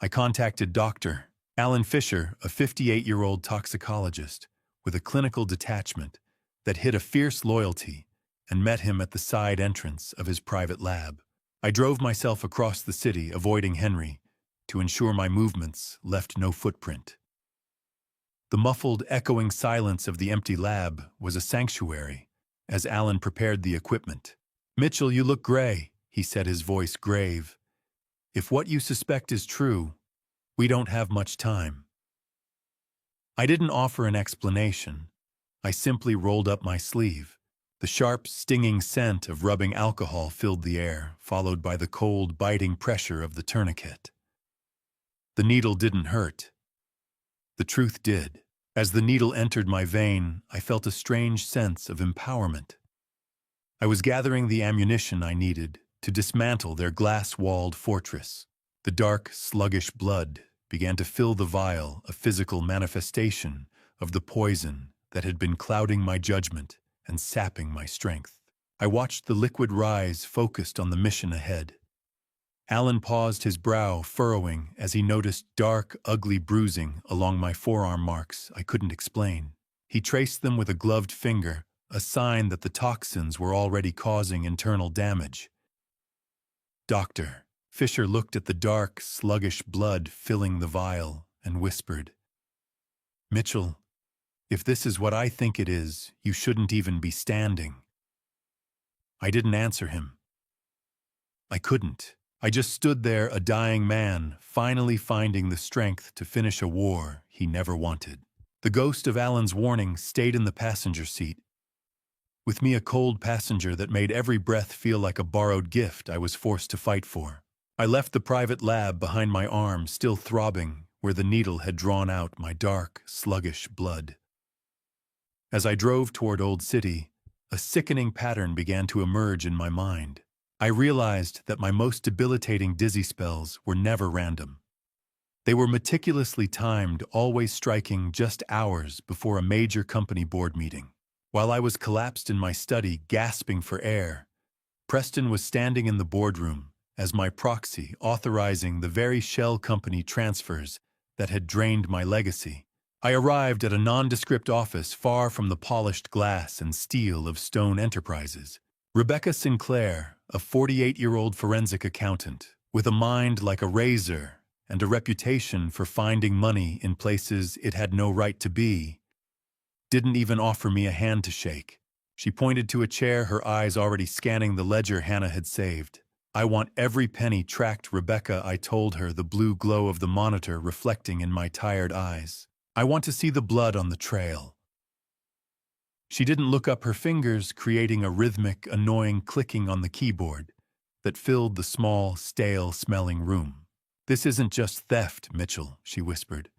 I contacted Dr. Alan Fisher, a 58-year-old toxicologist with a clinical detachment that hid a fierce loyalty and met him at the side entrance of his private lab. I drove myself across the city, avoiding Henry, to ensure my movements left no footprint. The muffled, echoing silence of the empty lab was a sanctuary as Alan prepared the equipment. "Mitchell, you look gray," he said, his voice grave. "If what you suspect is true, we don't have much time." I didn't offer an explanation. I simply rolled up my sleeve. The sharp, stinging scent of rubbing alcohol filled the air, followed by the cold, biting pressure of the tourniquet. The needle didn't hurt. The truth did. As the needle entered my vein, I felt a strange sense of empowerment. I was gathering the ammunition I needed to dismantle their glass-walled fortress. The dark, sluggish blood began to fill the vial, a physical manifestation of the poison that had been clouding my judgment and sapping my strength. I watched the liquid rise, focused on the mission ahead. Alan paused, his brow furrowing as he noticed dark, ugly bruising along my forearm marks I couldn't explain. He traced them with a gloved finger, a sign that the toxins were already causing internal damage. "Doctor." Fisher looked at the dark, sluggish blood filling the vial and whispered, "Mitchell, if this is what I think it is, you shouldn't even be standing." I didn't answer him. I couldn't. I just stood there, a dying man, finally finding the strength to finish a war he never wanted. The ghost of Alan's warning stayed in the passenger seat. With me, a cold passenger that made every breath feel like a borrowed gift I was forced to fight for. I left the private lab behind my arm, still throbbing where the needle had drawn out my dark, sluggish blood. As I drove toward Old City, a sickening pattern began to emerge in my mind. I realized that my most debilitating dizzy spells were never random. They were meticulously timed, always striking just hours before a major company board meeting. While I was collapsed in my study, gasping for air, Preston was standing in the boardroom as my proxy, authorizing the very shell company transfers that had drained my legacy. I arrived at a nondescript office far from the polished glass and steel of Stone Enterprises. Rebecca Sinclair, a 48-year-old forensic accountant, with a mind like a razor and a reputation for finding money in places it had no right to be, didn't even offer me a hand to shake. She pointed to a chair, her eyes already scanning the ledger Hannah had saved. "I want every penny tracked, Rebecca," I told her, the blue glow of the monitor reflecting in my tired eyes. "I want to see the blood on the trail." She didn't look up, her fingers creating a rhythmic, annoying clicking on the keyboard that filled the small, stale-smelling room. "This isn't just theft, Mitchell," she whispered.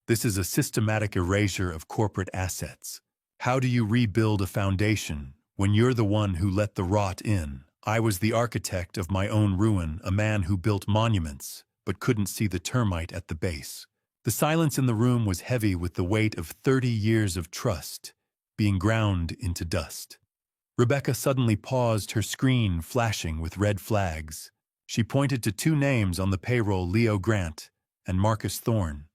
"This is a systematic erasure of corporate assets. How do you rebuild a foundation when you're the one who let the rot in? I was the architect of my own ruin, a man who built monuments but couldn't see the termite at the base." The silence in the room was heavy with the weight of 30 years of trust being ground into dust. Rebecca suddenly paused, her screen flashing with red flags. She pointed to two names on the payroll, Leo Grant and Marcus Thorne.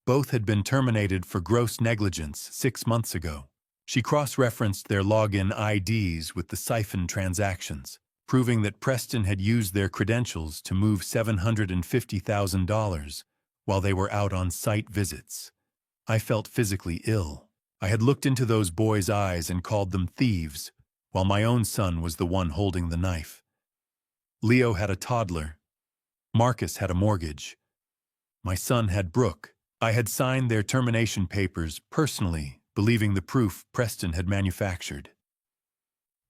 Both had been terminated for gross negligence 6 months ago. She cross-referenced their login IDs with the siphon transactions, proving that Preston had used their credentials to move $750,000 while they were out on site visits. I felt physically ill. I had looked into those boys' eyes and called them thieves, while my own son was the one holding the knife. Leo had a toddler. Marcus had a mortgage. My son had Brooke. I had signed their termination papers personally, believing the proof Preston had manufactured.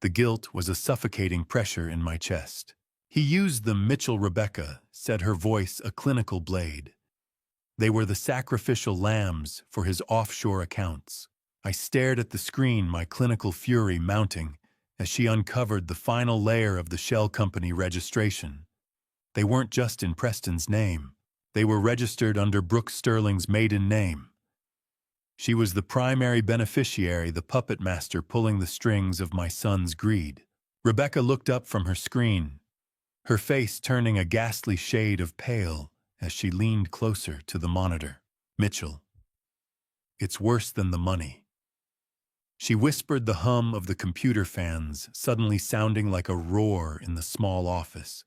The guilt was a suffocating pressure in my chest. "He used them, Mitchell." Rebecca said, her voice a clinical blade. "They were the sacrificial lambs for his offshore accounts." I stared at the screen, my clinical fury mounting as she uncovered the final layer of the shell company registration. They weren't just in Preston's name. They were registered under Brooke Sterling's maiden name. She was the primary beneficiary, the puppet master pulling the strings of my son's greed. Rebecca looked up from her screen, her face turning a ghastly shade of pale as she leaned closer to the monitor. "Mitchell, it's worse than the money. She whispered the hum of the computer fans, suddenly sounding like a roar in the small office.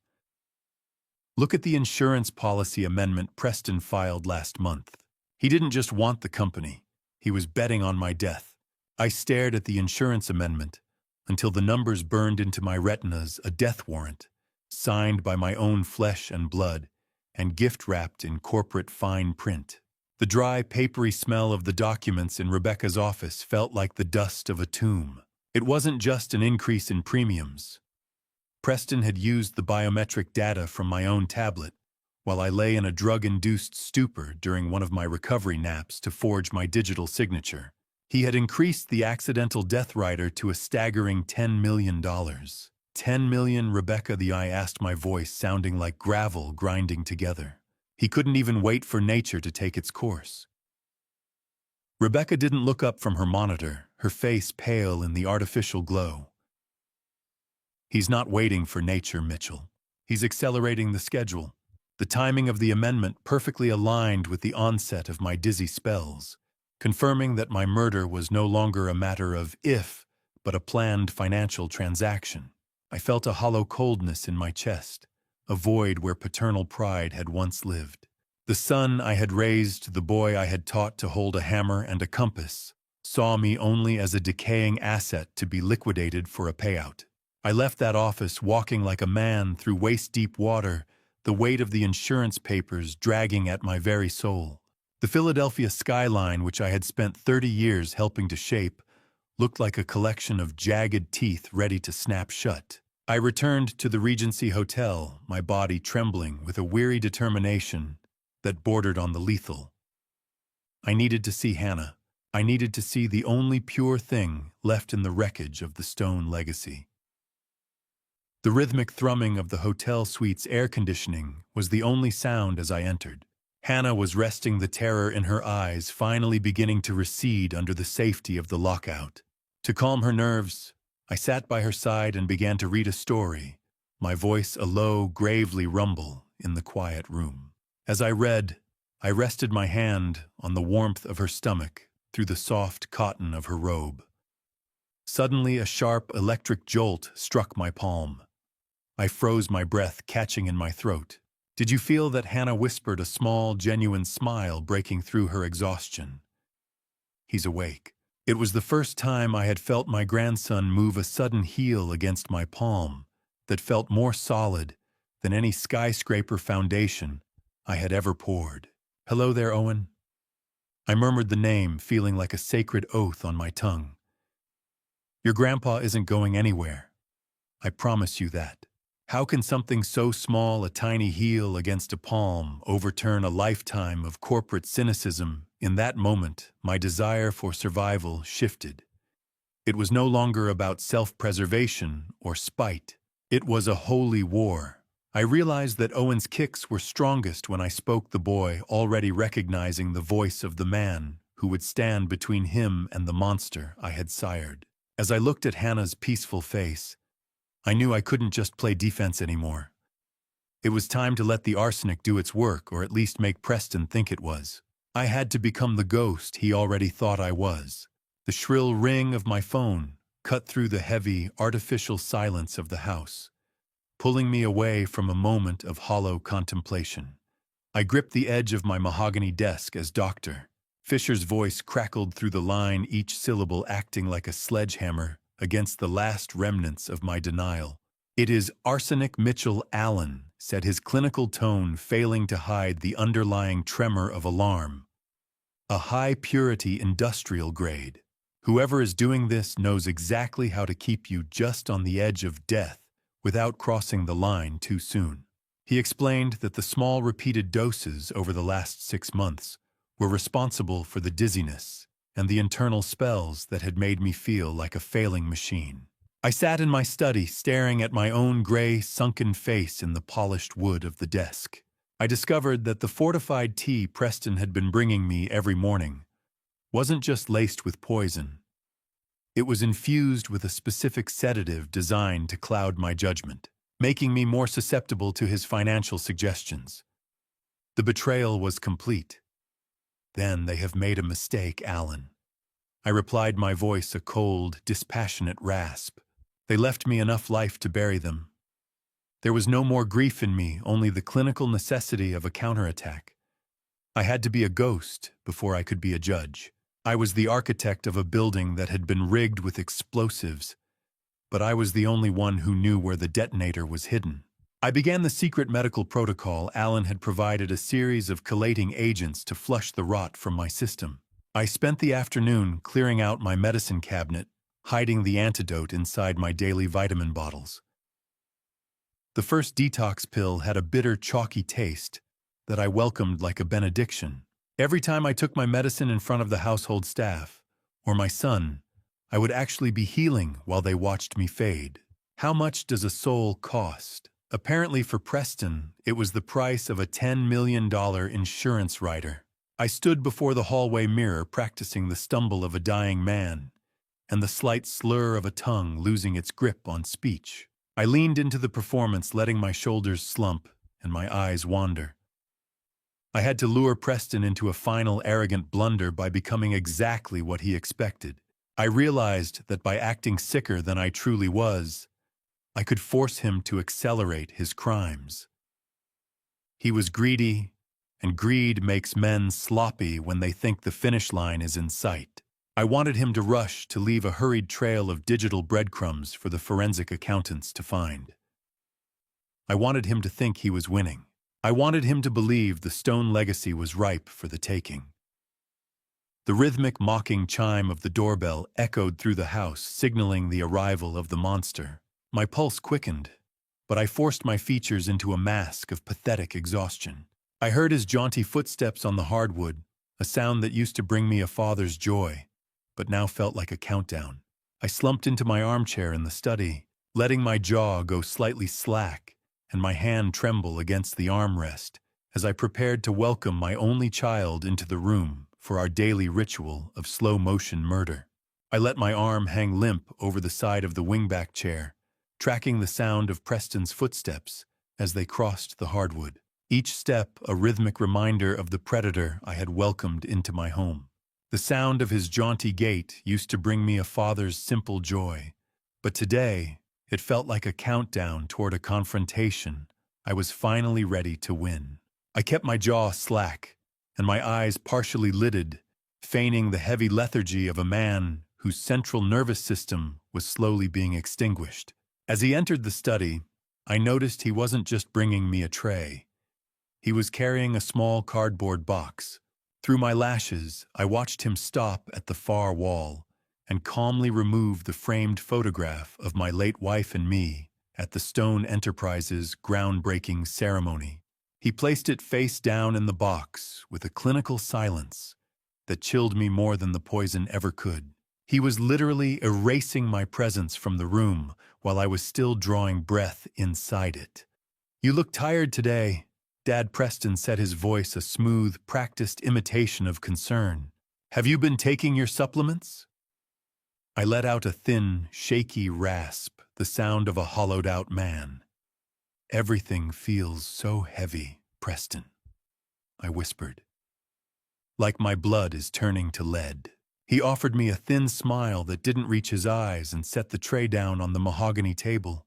Look at the insurance policy amendment Preston filed last month. He didn't just want the company. He was betting on my death. I stared at the insurance amendment until the numbers burned into my retinas, a death warrant, signed by my own flesh and blood, and gift-wrapped in corporate fine print. The dry, papery smell of the documents in Rebecca's office felt like the dust of a tomb. It wasn't just an increase in premiums. Preston had used the biometric data from my own tablet, while I lay in a drug-induced stupor during one of my recovery naps to forge my digital signature. He had increased the accidental death rider to a staggering $10 million. $10 million, Rebecca, I asked, my voice sounding like gravel grinding together. He couldn't even wait for nature to take its course. Rebecca didn't look up from her monitor, her face pale in the artificial glow. He's not waiting for nature, Mitchell. He's accelerating the schedule. The timing of the amendment perfectly aligned with the onset of my dizzy spells, confirming that my murder was no longer a matter of if, but a planned financial transaction. I felt a hollow coldness in my chest, a void where paternal pride had once lived. The son I had raised, the boy I had taught to hold a hammer and a compass, saw me only as a decaying asset to be liquidated for a payout. I left that office walking like a man through waist-deep water, the weight of the insurance papers dragging at my very soul. The Philadelphia skyline, which I had spent 30 years helping to shape, looked like a collection of jagged teeth ready to snap shut. I returned to the Regency Hotel, my body trembling with a weary determination that bordered on the lethal. I needed to see Hannah. I needed to see the only pure thing left in the wreckage of the Stone legacy. The rhythmic thrumming of the hotel suite's air conditioning was the only sound as I entered. Hannah was resting, the terror in her eyes finally beginning to recede under the safety of the lockout. To calm her nerves, I sat by her side and began to read a story, my voice a low, gravely rumble in the quiet room. As I read, I rested my hand on the warmth of her stomach through the soft cotton of her robe. Suddenly, a sharp electric jolt struck my palm. I froze, my breath catching in my throat. Did you feel that? Hannah whispered, a small, genuine smile breaking through her exhaustion. He's awake. It was the first time I had felt my grandson move a sudden heel against my palm that felt more solid than any skyscraper foundation I had ever poured. Hello there, Owen. I murmured the name, feeling like a sacred oath on my tongue. Your grandpa isn't going anywhere. I promise you that. How can something so small, a tiny heel against a palm, overturn a lifetime of corporate cynicism? In that moment, my desire for survival shifted. It was no longer about self-preservation or spite. It was a holy war. I realized that Owen's kicks were strongest when I spoke, the boy already recognizing the voice of the man who would stand between him and the monster I had sired. As I looked at Hannah's peaceful face, I knew I couldn't just play defense anymore. It was time to let the arsenic do its work, or at least make Preston think it was. I had to become the ghost he already thought I was. The shrill ring of my phone cut through the heavy, artificial silence of the house, pulling me away from a moment of hollow contemplation. I gripped the edge of my mahogany desk as Dr. Fisher's voice crackled through the line, each syllable acting like a sledgehammer against the last remnants of my denial. It is arsenic, Mitchell Allen, said, his clinical tone failing to hide the underlying tremor of alarm. A high-purity industrial grade. Whoever is doing this knows exactly how to keep you just on the edge of death without crossing the line too soon. He explained that the small repeated doses over the last 6 months were responsible for the dizziness and the internal spells that had made me feel like a failing machine. I sat in my study, staring at my own gray, sunken face in the polished wood of the desk. I discovered that the fortified tea Preston had been bringing me every morning wasn't just laced with poison. It was infused with a specific sedative designed to cloud my judgment, making me more susceptible to his financial suggestions. The betrayal was complete. Then they have made a mistake, Alan. I replied, my voice a cold, dispassionate rasp. They left me enough life to bury them. There was no more grief in me, only the clinical necessity of a counterattack. I had to be a ghost before I could be a judge. I was the architect of a building that had been rigged with explosives, but I was the only one who knew where the detonator was hidden. I began the secret medical protocol. Alan had provided a series of chelating agents to flush the rot from my system. I spent the afternoon clearing out my medicine cabinet, hiding the antidote inside my daily vitamin bottles. The first detox pill had a bitter, chalky taste that I welcomed like a benediction. Every time I took my medicine in front of the household staff, or my son, I would actually be healing while they watched me fade. How much does a soul cost? Apparently for Preston, it was the price of a $10 million insurance rider. I stood before the hallway mirror practicing the stumble of a dying man and the slight slur of a tongue losing its grip on speech. I leaned into the performance, letting my shoulders slump and my eyes wander. I had to lure Preston into a final arrogant blunder by becoming exactly what he expected. I realized that by acting sicker than I truly was, I could force him to accelerate his crimes. He was greedy, and greed makes men sloppy when they think the finish line is in sight. I wanted him to rush, to leave a hurried trail of digital breadcrumbs for the forensic accountants to find. I wanted him to think he was winning. I wanted him to believe the Stone legacy was ripe for the taking. The rhythmic, mocking chime of the doorbell echoed through the house, signaling the arrival of the monster. My pulse quickened, but I forced my features into a mask of pathetic exhaustion. I heard his jaunty footsteps on the hardwood, a sound that used to bring me a father's joy, but now felt like a countdown. I slumped into my armchair in the study, letting my jaw go slightly slack and my hand tremble against the armrest as I prepared to welcome my only child into the room for our daily ritual of slow-motion murder. I let my arm hang limp over the side of the wingback chair, tracking the sound of Preston's footsteps as they crossed the hardwood. Each step a rhythmic reminder of the predator I had welcomed into my home. The sound of his jaunty gait used to bring me a father's simple joy, but today it felt like a countdown toward a confrontation I was finally ready to win. I kept my jaw slack and my eyes partially lidded, feigning the heavy lethargy of a man whose central nervous system was slowly being extinguished. As he entered the study, I noticed he wasn't just bringing me a tray. He was carrying a small cardboard box. Through my lashes, I watched him stop at the far wall and calmly remove the framed photograph of my late wife and me at the Stone Enterprises groundbreaking ceremony. He placed it face down in the box with a clinical silence that chilled me more than the poison ever could. He was literally erasing my presence from the room while I was still drawing breath inside it. "You look tired today," Dad Preston said, his voice a smooth, practiced imitation of concern. "Have you been taking your supplements?" I let out a thin, shaky rasp, the sound of a hollowed-out man. "Everything feels so heavy, Preston," I whispered. "Like my blood is turning to lead." He offered me a thin smile that didn't reach his eyes and set the tray down on the mahogany table.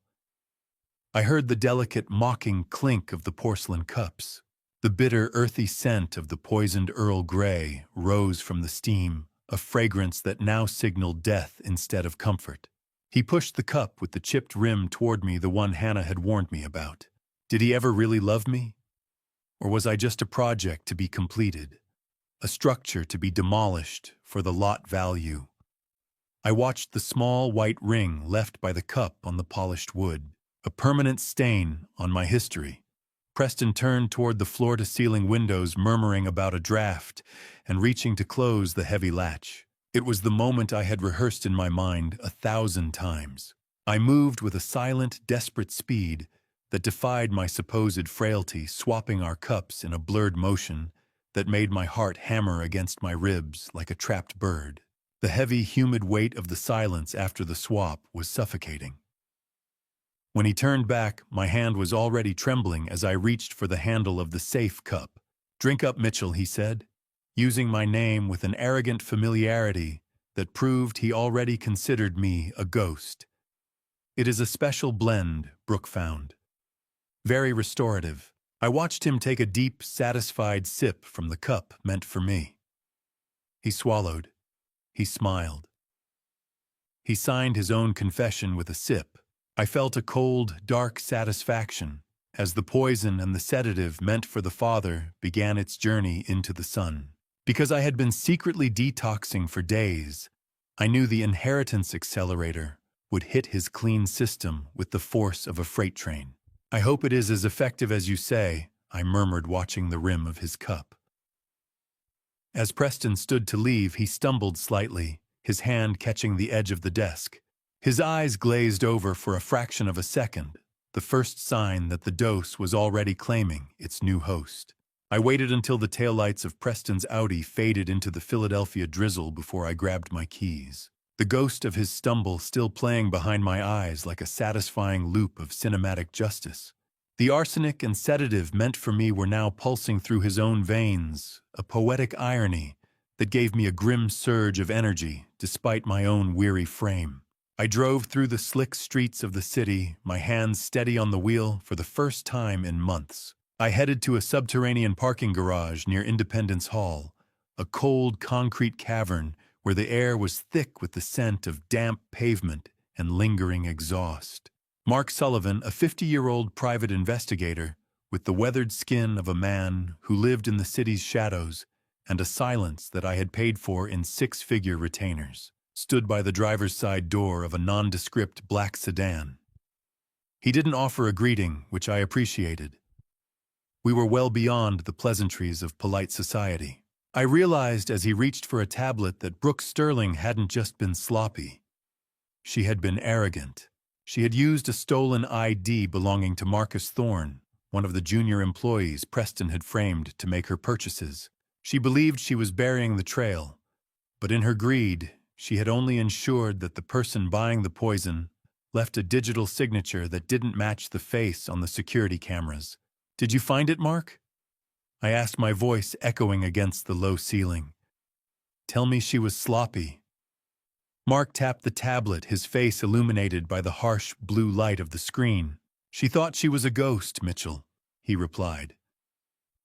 I heard the delicate, mocking clink of the porcelain cups. The bitter, earthy scent of the poisoned Earl Grey rose from the steam, a fragrance that now signaled death instead of comfort. He pushed the cup with the chipped rim toward me, the one Hannah had warned me about. Did he ever really love me? Or was I just a project to be completed? A structure to be demolished for the lot value? I watched the small white ring left by the cup on the polished wood, a permanent stain on my history. Preston turned toward the floor-to-ceiling windows, murmuring about a draft and reaching to close the heavy latch. It was the moment I had rehearsed in my mind 1,000 times. I moved with a silent, desperate speed that defied my supposed frailty, swapping our cups in a blurred motion that made my heart hammer against my ribs like a trapped bird. The heavy, humid weight of the silence after the swap was suffocating. When he turned back, my hand was already trembling as I reached for the handle of the safe cup. "Drink up, Mitchell," he said, using my name with an arrogant familiarity that proved he already considered me a ghost. It is a special blend, Brooke found. Very restorative. I watched him take a deep, satisfied sip from the cup meant for me. He swallowed. He smiled. He signed his own confession with a sip. I felt a cold, dark satisfaction as the poison and the sedative meant for the father began its journey into the son. Because I had been secretly detoxing for days, I knew the inheritance accelerator would hit his clean system with the force of a freight train. I hope it is as effective as you say, I murmured, watching the rim of his cup. As Preston stood to leave, he stumbled slightly, his hand catching the edge of the desk. His eyes glazed over for a fraction of a second, the first sign that the dose was already claiming its new host. I waited until the taillights of Preston's Audi faded into the Philadelphia drizzle before I grabbed my keys, the ghost of his stumble still playing behind my eyes like a satisfying loop of cinematic justice. The arsenic and sedative meant for me were now pulsing through his own veins, a poetic irony that gave me a grim surge of energy despite my own weary frame. I drove through the slick streets of the city, my hands steady on the wheel for the first time in months. I headed to a subterranean parking garage near Independence Hall, a cold concrete cavern where the air was thick with the scent of damp pavement and lingering exhaust. Mark Sullivan, a 50-year-old private investigator, with the weathered skin of a man who lived in the city's shadows and a silence that I had paid for in six-figure retainers, stood by the driver's side door of a nondescript black sedan. He didn't offer a greeting, which I appreciated. We were well beyond the pleasantries of polite society. I realized as he reached for a tablet that Brooke Sterling hadn't just been sloppy. She had been arrogant. She had used a stolen ID belonging to Marcus Thorne, one of the junior employees Preston had framed to make her purchases. She believed she was burying the trail, but in her greed, she had only ensured that the person buying the poison left a digital signature that didn't match the face on the security cameras. "Did you find it, Mark?" I asked, my voice echoing against the low ceiling. "Tell me she was sloppy." Mark tapped the tablet, his face illuminated by the harsh blue light of the screen. "She thought she was a ghost, Mitchell," he replied.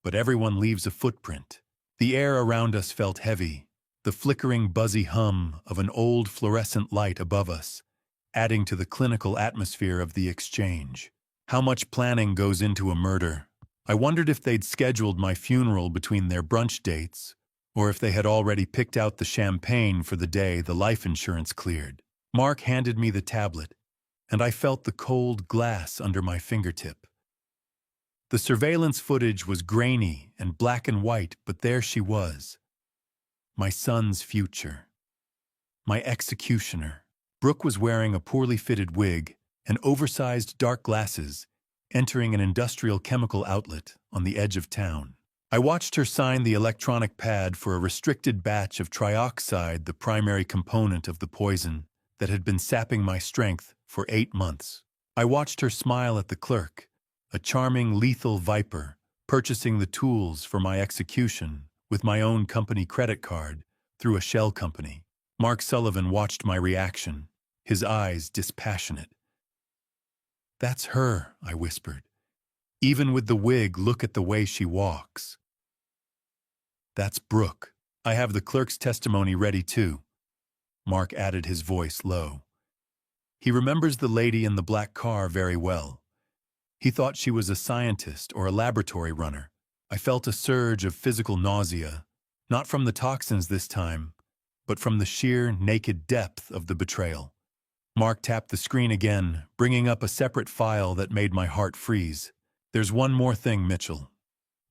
"But everyone leaves a footprint." The air around us felt heavy, the flickering buzzy hum of an old fluorescent light above us, adding to the clinical atmosphere of the exchange. How much planning goes into a murder? I wondered if they'd scheduled my funeral between their brunch dates, or if they had already picked out the champagne for the day the life insurance cleared. Mark handed me the tablet, and I felt the cold glass under my fingertip. The surveillance footage was grainy and black and white, but there she was. My son's future. My executioner. Brooke was wearing a poorly fitted wig and oversized dark glasses, entering an industrial chemical outlet on the edge of town. I watched her sign the electronic pad for a restricted batch of trioxide, the primary component of the poison that had been sapping my strength for 8 months. I watched her smile at the clerk, a charming, lethal viper, purchasing the tools for my execution with my own company credit card through a shell company. Mark Sullivan watched my reaction, his eyes dispassionate. "That's her," I whispered. "Even with the wig, look at the way she walks." "That's Brooke. I have the clerk's testimony ready too." Mark added, his voice low. He remembers the lady in the black car very well. He thought she was a scientist or a laboratory runner. I felt a surge of physical nausea, not from the toxins this time, but from the sheer, naked depth of the betrayal. Mark tapped the screen again, bringing up a separate file that made my heart freeze. "There's one more thing, Mitchell.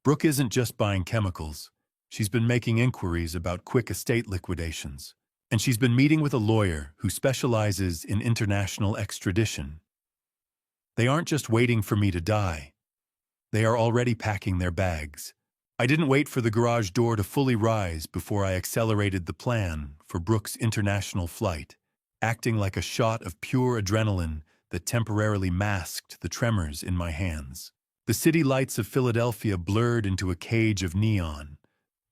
Brooke isn't just buying chemicals. She's been making inquiries about quick estate liquidations. And she's been meeting with a lawyer who specializes in international extradition. They aren't just waiting for me to die. They are already packing their bags." I didn't wait for the garage door to fully rise before I accelerated the plan for Brooke's international flight, acting like a shot of pure adrenaline that temporarily masked the tremors in my hands. The city lights of Philadelphia blurred into a cage of neon,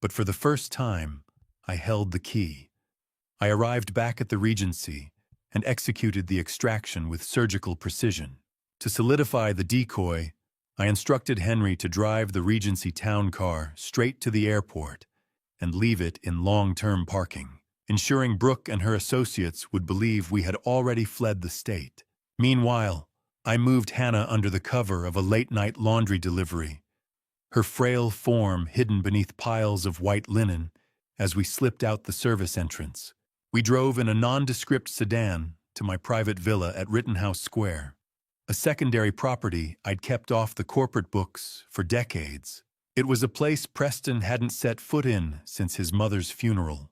but for the first time, I held the key. I arrived back at the Regency and executed the extraction with surgical precision. To solidify the decoy, I instructed Henry to drive the Regency town car straight to the airport and leave it in long-term parking, ensuring Brooke and her associates would believe we had already fled the state. Meanwhile, I moved Hannah under the cover of a late-night laundry delivery, her frail form hidden beneath piles of white linen as we slipped out the service entrance. We drove in a nondescript sedan to my private villa at Rittenhouse Square, a secondary property I'd kept off the corporate books for decades. It was a place Preston hadn't set foot in since his mother's funeral.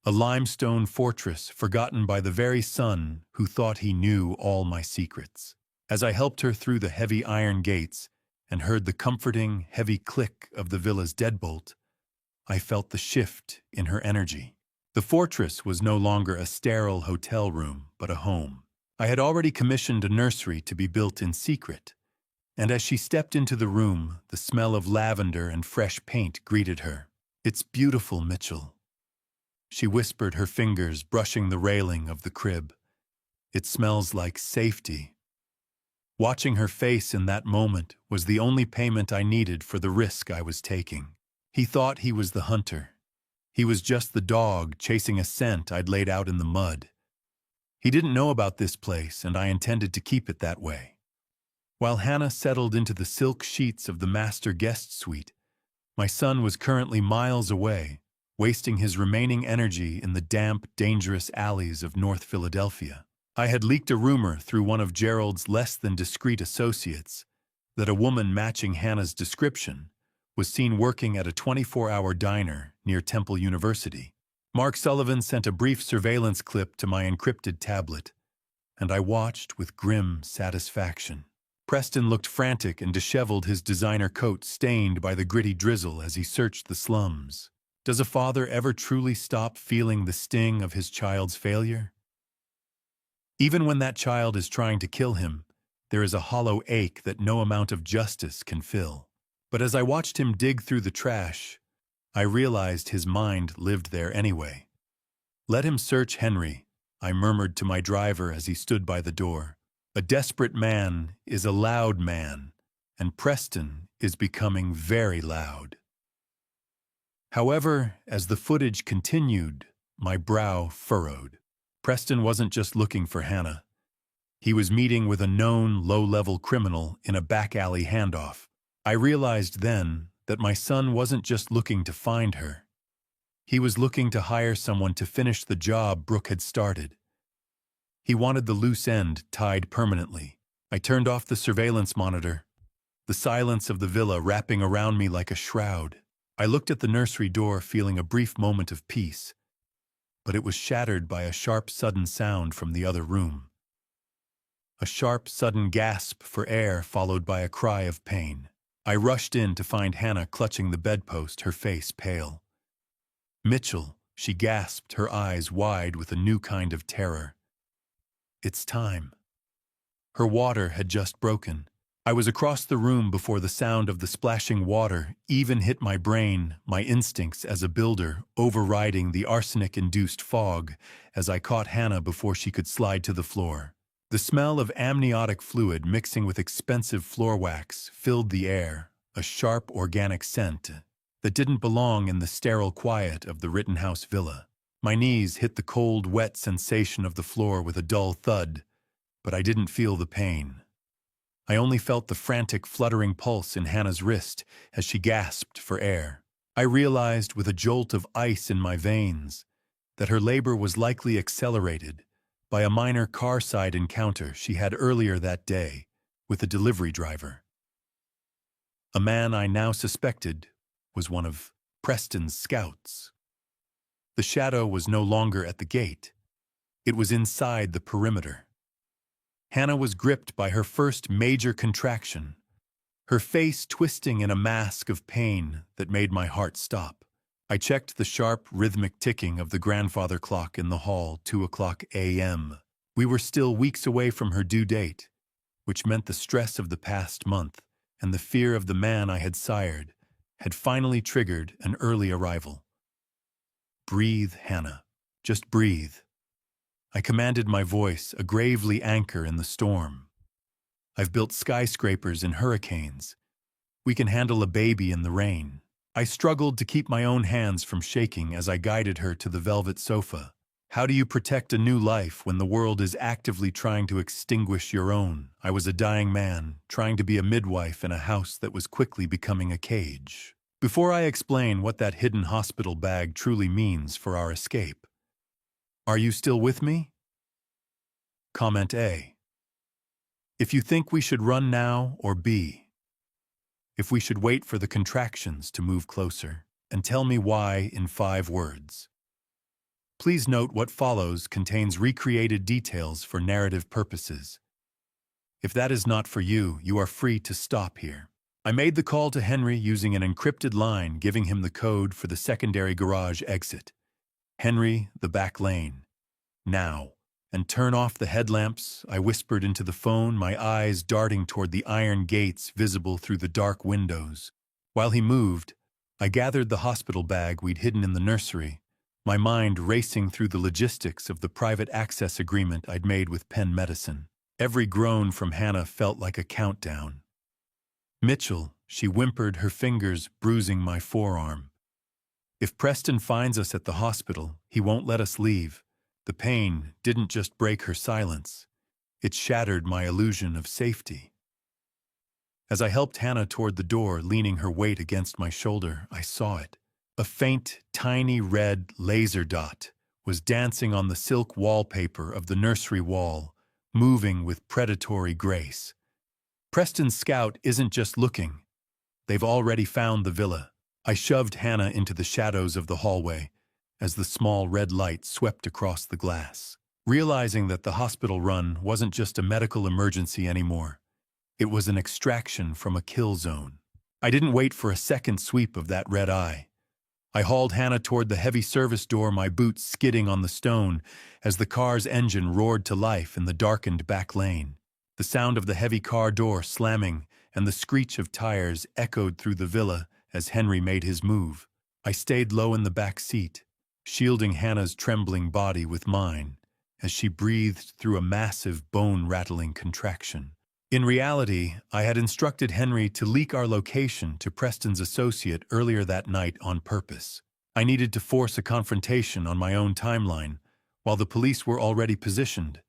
A limestone fortress forgotten by the very son who thought he knew all my secrets. As I helped her through the heavy iron gates and heard the comforting, heavy click of the villa's deadbolt, I felt the shift in her energy. The fortress was no longer a sterile hotel room, but a home. I had already commissioned a nursery to be built in secret, and as she stepped into the room, the smell of lavender and fresh paint greeted her. "It's beautiful, Mitchell," she whispered, her fingers brushing the railing of the crib. "It smells like safety." Watching her face in that moment was the only payment I needed for the risk I was taking. He thought he was the hunter. He was just the dog chasing a scent I'd laid out in the mud. He didn't know about this place, and I intended to keep it that way. While Hannah settled into the silk sheets of the master guest suite, my son was currently miles away, wasting his remaining energy in the damp, dangerous alleys of North Philadelphia. I had leaked a rumor through one of Gerald's less than discreet associates that a woman matching Hannah's description was seen working at a 24-hour diner near Temple University. Mark Sullivan sent a brief surveillance clip to my encrypted tablet, and I watched with grim satisfaction. Preston looked frantic and disheveled, his designer coat stained by the gritty drizzle as he searched the slums. Does a father ever truly stop feeling the sting of his child's failure? Even when that child is trying to kill him, there is a hollow ache that no amount of justice can fill. But as I watched him dig through the trash, I realized his mind lived there anyway. "Let him search, Henry," I murmured to my driver as he stood by the door. "A desperate man is a loud man, and Preston is becoming very loud." However, as the footage continued, my brow furrowed. Preston wasn't just looking for Hannah. He was meeting with a known low-level criminal in a back-alley handoff. I realized then that my son wasn't just looking to find her. He was looking to hire someone to finish the job Brooke had started. He wanted the loose end tied permanently. I turned off the surveillance monitor, the silence of the villa wrapping around me like a shroud. I looked at the nursery door, feeling a brief moment of peace, but it was shattered by a sharp, sudden sound from the other room. A sharp, sudden gasp for air followed by a cry of pain. I rushed in to find Hannah clutching the bedpost, her face pale. "Mitchell," she gasped, her eyes wide with a new kind of terror. "It's time." Her water had just broken. I was across the room before the sound of the splashing water even hit my brain, my instincts as a builder overriding the arsenic-induced fog as I caught Hannah before she could slide to the floor. The smell of amniotic fluid mixing with expensive floor wax filled the air, a sharp organic scent that didn't belong in the sterile quiet of the Rittenhouse villa. My knees hit the cold, wet sensation of the floor with a dull thud, but I didn't feel the pain. I only felt the frantic, fluttering pulse in Hannah's wrist as she gasped for air. I realized with a jolt of ice in my veins that her labor was likely accelerated by a minor car-side encounter she had earlier that day with a delivery driver. A man I now suspected was one of Preston's scouts. The shadow was no longer at the gate. It was inside the perimeter. Hannah was gripped by her first major contraction, her face twisting in a mask of pain that made my heart stop. I checked the sharp, rhythmic ticking of the grandfather clock in the hall, 2:00 a.m. We were still weeks away from her due date, which meant the stress of the past month and the fear of the man I had sired had finally triggered an early arrival. "Breathe, Hannah," Just breathe. I commanded my voice, a gravely anchor in the storm. I've built skyscrapers in hurricanes. We can handle a baby in the rain. I struggled to keep my own hands from shaking as I guided her to the velvet sofa. How do you protect a new life when the world is actively trying to extinguish your own? I was a dying man, trying to be a midwife in a house that was quickly becoming a cage. Before I explain what that hidden hospital bag truly means for our escape, are you still with me? Comment A. If you think we should run now, or B. If we should wait for the contractions to move closer, and tell me why in 5 words. Please note what follows contains recreated details for narrative purposes. If that is not for you, you are free to stop here. I made the call to Henry using an encrypted line giving him the code for the secondary garage exit. Henry, the back lane. Now. And turn off the headlamps, I whispered into the phone, my eyes darting toward the iron gates visible through the dark windows. While he moved, I gathered the hospital bag we'd hidden in the nursery, my mind racing through the logistics of the private access agreement I'd made with Penn Medicine. Every groan from Hannah felt like a countdown. Mitchell, she whimpered, her fingers bruising my forearm. If Preston finds us at the hospital, he won't let us leave. The pain didn't just break her silence. It shattered my illusion of safety. As I helped Hannah toward the door, leaning her weight against my shoulder, I saw it. A faint, tiny red laser dot was dancing on the silk wallpaper of the nursery wall, moving with predatory grace. Preston's scout isn't just looking. They've already found the villa. I shoved Hannah into the shadows of the hallway as the small red light swept across the glass, realizing that the hospital run wasn't just a medical emergency anymore. It was an extraction from a kill zone. I didn't wait for a second sweep of that red eye. I hauled Hannah toward the heavy service door, my boots skidding on the stone as the car's engine roared to life in the darkened back lane. The sound of the heavy car door slamming and the screech of tires echoed through the villa as Henry made his move. I stayed low in the back seat, shielding Hannah's trembling body with mine as she breathed through a massive bone-rattling contraction. In reality, I had instructed Henry to leak our location to Preston's associate earlier that night on purpose. I needed to force a confrontation on my own timeline, while the police were already positioned,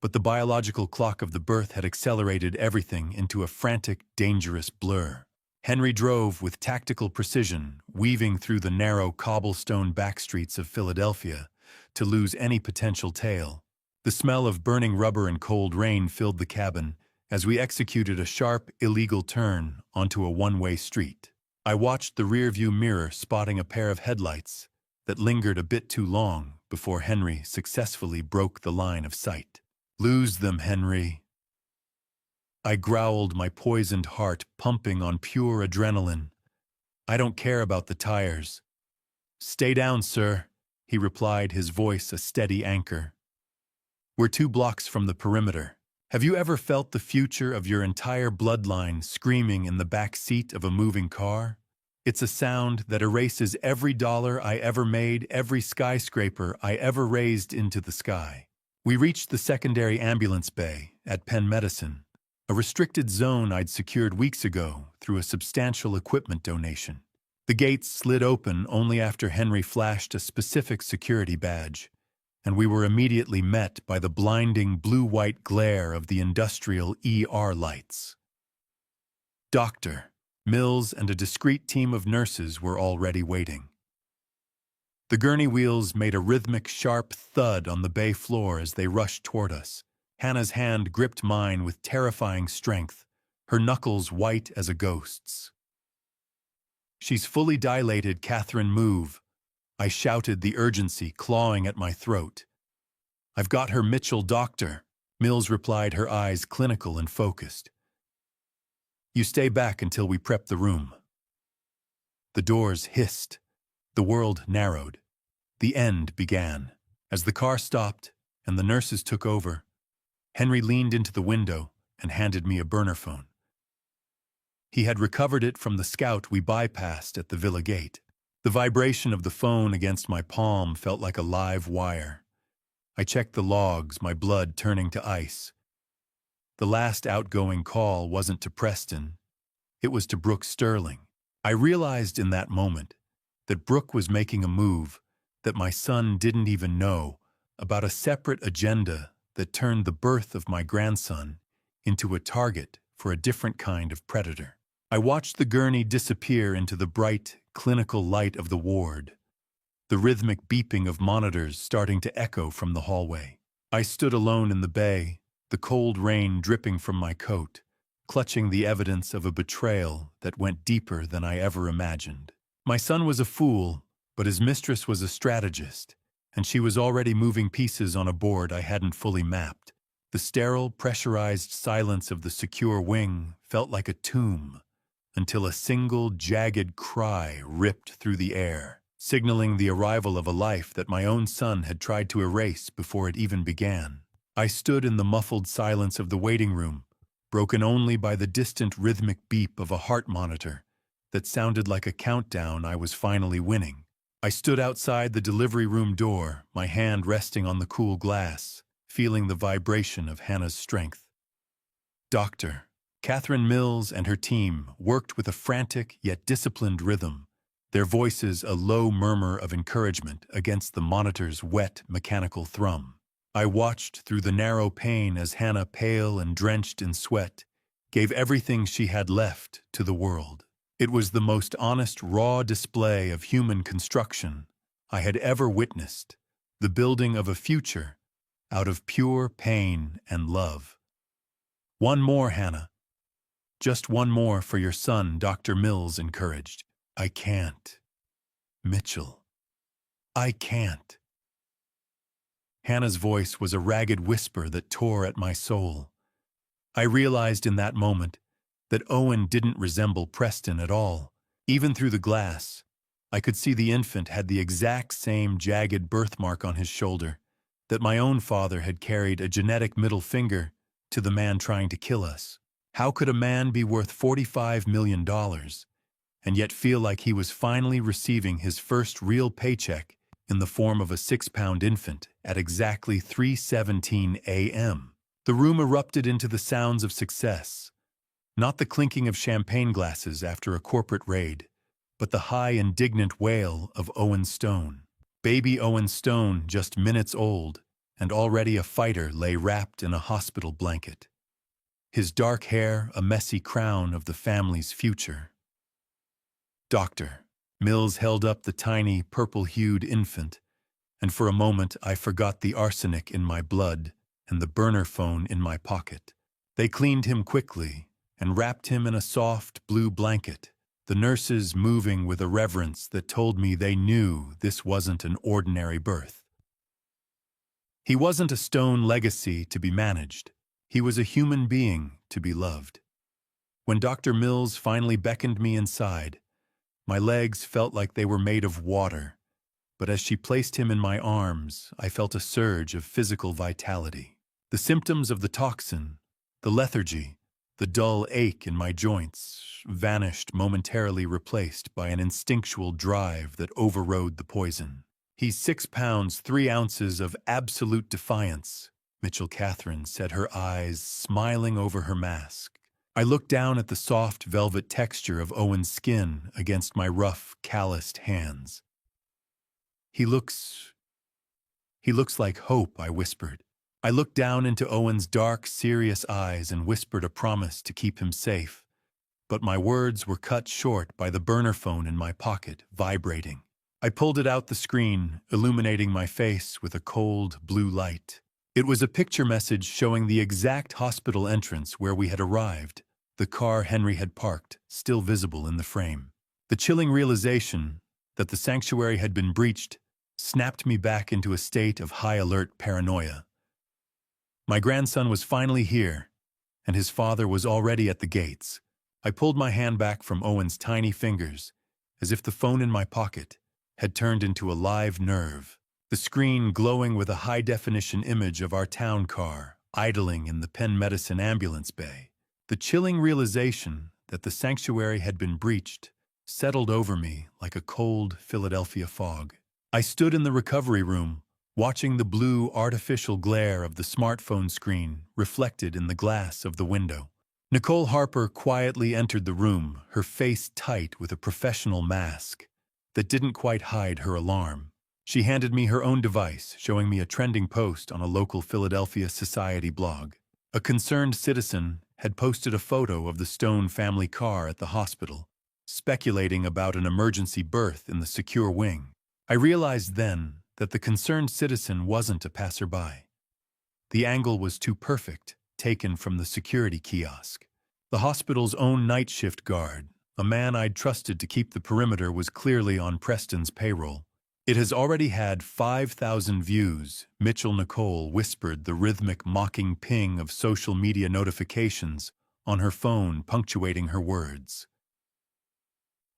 but the biological clock of the birth had accelerated everything into a frantic, dangerous blur. Henry drove with tactical precision, weaving through the narrow cobblestone backstreets of Philadelphia to lose any potential tail. The smell of burning rubber and cold rain filled the cabin as we executed a sharp, illegal turn onto a one-way street. I watched the rearview mirror, spotting a pair of headlights that lingered a bit too long before Henry successfully broke the line of sight. "Lose them, Henry." I growled, my poisoned heart pumping on pure adrenaline. "I don't care about the tires." "Stay down, sir," he replied, his voice a steady anchor. "We're 2 blocks from the perimeter." Have you ever felt the future of your entire bloodline screaming in the back seat of a moving car? It's a sound that erases every dollar I ever made, every skyscraper I ever raised into the sky. We reached the secondary ambulance bay at Penn Medicine, a restricted zone I'd secured weeks ago through a substantial equipment donation. The gates slid open only after Henry flashed a specific security badge, and we were immediately met by the blinding blue-white glare of the industrial ER lights. Dr. Mills and a discreet team of nurses were already waiting. The gurney wheels made a rhythmic, sharp thud on the bay floor as they rushed toward us. Hannah's hand gripped mine with terrifying strength, her knuckles white as a ghost's. "She's fully dilated, Catherine, move." I shouted, the urgency clawing at my throat. "I've got her, Mitchell, doctor," Mills replied, her eyes clinical and focused. "You stay back until we prep the room." The doors hissed. The world narrowed. The end began. As the car stopped and the nurses took over, Henry leaned into the window and handed me a burner phone. He had recovered it from the scout we bypassed at the villa gate. The vibration of the phone against my palm felt like a live wire. I checked the logs, my blood turning to ice. The last outgoing call wasn't to Preston. It was to Brooke Sterling. I realized in that moment that Brooke was making a move that my son didn't even know about, a separate agenda that turned the birth of my grandson into a target for a different kind of predator. I watched the gurney disappear into the bright, clinical light of the ward, the rhythmic beeping of monitors starting to echo from the hallway. I stood alone in the bay, the cold rain dripping from my coat, clutching the evidence of a betrayal that went deeper than I ever imagined. My son was a fool, but his mistress was a strategist, and she was already moving pieces on a board I hadn't fully mapped. The sterile, pressurized silence of the secure wing felt like a tomb, until a single, jagged cry ripped through the air, signaling the arrival of a life that my own son had tried to erase before it even began. I stood in the muffled silence of the waiting room, broken only by the distant rhythmic beep of a heart monitor that sounded like a countdown I was finally winning. I stood outside the delivery room door, my hand resting on the cool glass, feeling the vibration of Hannah's strength. Dr. Catherine Mills and her team worked with a frantic yet disciplined rhythm, their voices a low murmur of encouragement against the monitor's wet, mechanical thrum. I watched through the narrow pane as Hannah, pale and drenched in sweat, gave everything she had left to the world. It was the most honest, raw display of human construction I had ever witnessed, the building of a future out of pure pain and love. "One more, Hannah. Just one more for your son," Dr. Mills encouraged. "I can't. Mitchell. I can't." Hannah's voice was a ragged whisper that tore at my soul. I realized in that moment that Owen didn't resemble Preston at all. Even through the glass, I could see the infant had the exact same jagged birthmark on his shoulder, that my own father had carried a genetic middle finger to the man trying to kill us. How could a man be worth $45 million and yet feel like he was finally receiving his first real paycheck in the form of a 6-pound infant at exactly 3:17 a.m.? The room erupted into the sounds of success, not the clinking of champagne glasses after a corporate raid, but the high, indignant wail of Owen Stone. Baby Owen Stone, just minutes old, and already a fighter, lay wrapped in a hospital blanket. His dark hair a messy crown of the family's future. Dr. Mills held up the tiny, purple-hued infant, and for a moment I forgot the arsenic in my blood and the burner phone in my pocket. They cleaned him quickly and wrapped him in a soft blue blanket, the nurses moving with a reverence that told me they knew this wasn't an ordinary birth. He wasn't a Stone legacy to be managed. He was a human being to be loved. When Dr. Mills finally beckoned me inside, my legs felt like they were made of water, but as she placed him in my arms, I felt a surge of physical vitality. The symptoms of the toxin, the lethargy, the dull ache in my joints vanished, momentarily replaced by an instinctual drive that overrode the poison. "He's 6 pounds, 3 ounces of absolute defiance," Mitchell Catherine said, her eyes smiling over her mask. I looked down at the soft velvet texture of Owen's skin against my rough, calloused hands. He looks like hope," I whispered. I looked down into Owen's dark, serious eyes and whispered a promise to keep him safe, but my words were cut short by the burner phone in my pocket, vibrating. I pulled it out the screen, illuminating my face with a cold, blue light. It was a picture message showing the exact hospital entrance where we had arrived, the car Henry had parked, still visible in the frame. The chilling realization that the sanctuary had been breached snapped me back into a state of high-alert paranoia. My grandson was finally here, and his father was already at the gates. I pulled my hand back from Owen's tiny fingers, as if the phone in my pocket had turned into a live nerve, the screen glowing with a high-definition image of our town car idling in the Penn Medicine ambulance bay. The chilling realization that the sanctuary had been breached settled over me like a cold Philadelphia fog. I stood in the recovery room, watching the blue artificial glare of the smartphone screen reflected in the glass of the window. Nicole Harper quietly entered the room, her face tight with a professional mask that didn't quite hide her alarm. She handed me her own device, showing me a trending post on a local Philadelphia society blog. A concerned citizen had posted a photo of the Stone family car at the hospital, speculating about an emergency berth in the secure wing. I realized then that the concerned citizen wasn't a passerby. The angle was too perfect, taken from the security kiosk. The hospital's own night shift guard, a man I'd trusted to keep the perimeter, was clearly on Preston's payroll. "It has already had 5,000 views," Mitchell Nicole whispered, the rhythmic mocking ping of social media notifications on her phone punctuating her words.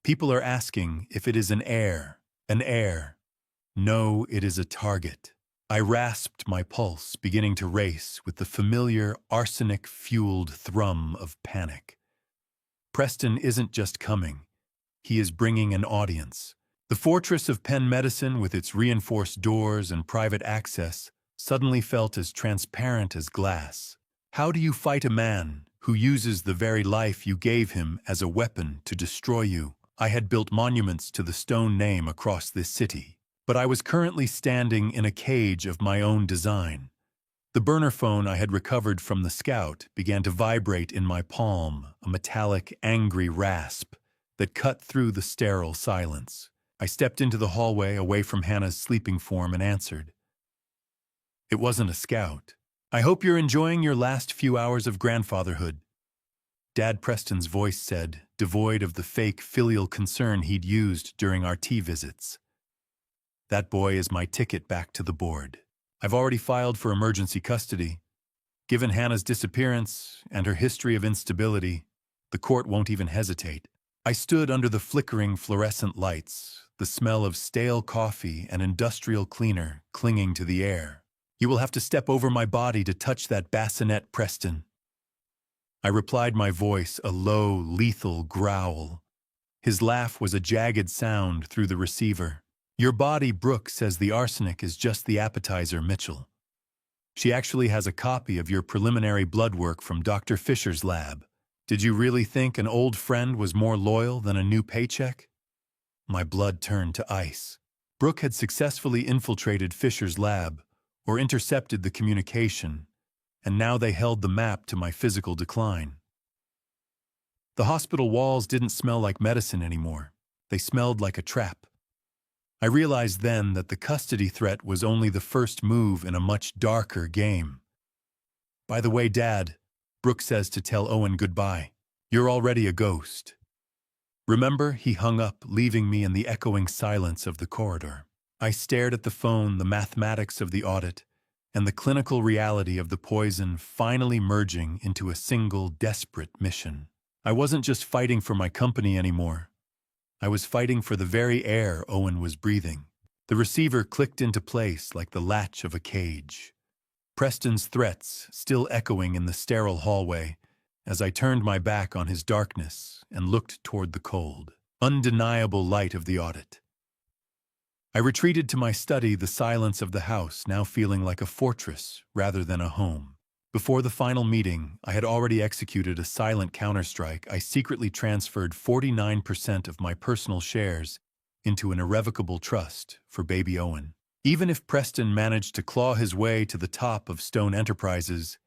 "People are asking if it is an heir. An heir. No, it is a target." I rasped my pulse, beginning to race with the familiar arsenic-fueled thrum of panic. Preston isn't just coming. He is bringing an audience. The fortress of Penn Medicine, with its reinforced doors and private access, suddenly felt as transparent as glass. How do you fight a man who uses the very life you gave him as a weapon to destroy you? I had built monuments to the Stone name across this city, but I was currently standing in a cage of my own design. The burner phone I had recovered from the Scout began to vibrate in my palm, a metallic, angry rasp that cut through the sterile silence. I stepped into the hallway away from Hannah's sleeping form and answered. It wasn't a Scout. "I hope you're enjoying your last few hours of grandfatherhood," Dad Preston's voice said, devoid of the fake filial concern he'd used during our tea visits. "That boy is my ticket back to the board. I've already filed for emergency custody. Given Hannah's disappearance and her history of instability, the court won't even hesitate." I stood under the flickering fluorescent lights, the smell of stale coffee and industrial cleaner clinging to the air. "You will have to step over my body to touch that bassinet, Preston." I replied, my voice a low, lethal growl. His laugh was a jagged sound through the receiver. "Your body, Brooke, says the arsenic is just the appetizer, Mitchell. She actually has a copy of your preliminary blood work from Dr. Fisher's lab. Did you really think an old friend was more loyal than a new paycheck?" My blood turned to ice. Brooke had successfully infiltrated Fisher's lab, or intercepted the communication, and now they held the map to my physical decline. The hospital walls didn't smell like medicine anymore. They smelled like a trap. I realized then that the custody threat was only the first move in a much darker game. "By the way, Dad," Brooke says to tell Owen goodbye, "you're already a ghost." Remember, he hung up, leaving me in the echoing silence of the corridor. I stared at the phone, the mathematics of the audit, and the clinical reality of the poison finally merging into a single desperate mission. I wasn't just fighting for my company anymore. I was fighting for the very air Owen was breathing. The receiver clicked into place like the latch of a cage. Preston's threats still echoing in the sterile hallway as I turned my back on his darkness and looked toward the cold, undeniable light of the audit. I retreated to my study, the silence of the house now feeling like a fortress rather than a home. Before the final meeting, I had already executed a silent counterstrike. I secretly transferred 49% of my personal shares into an irrevocable trust for baby Owen. Even if Preston managed to claw his way to the top of Stone Enterprises,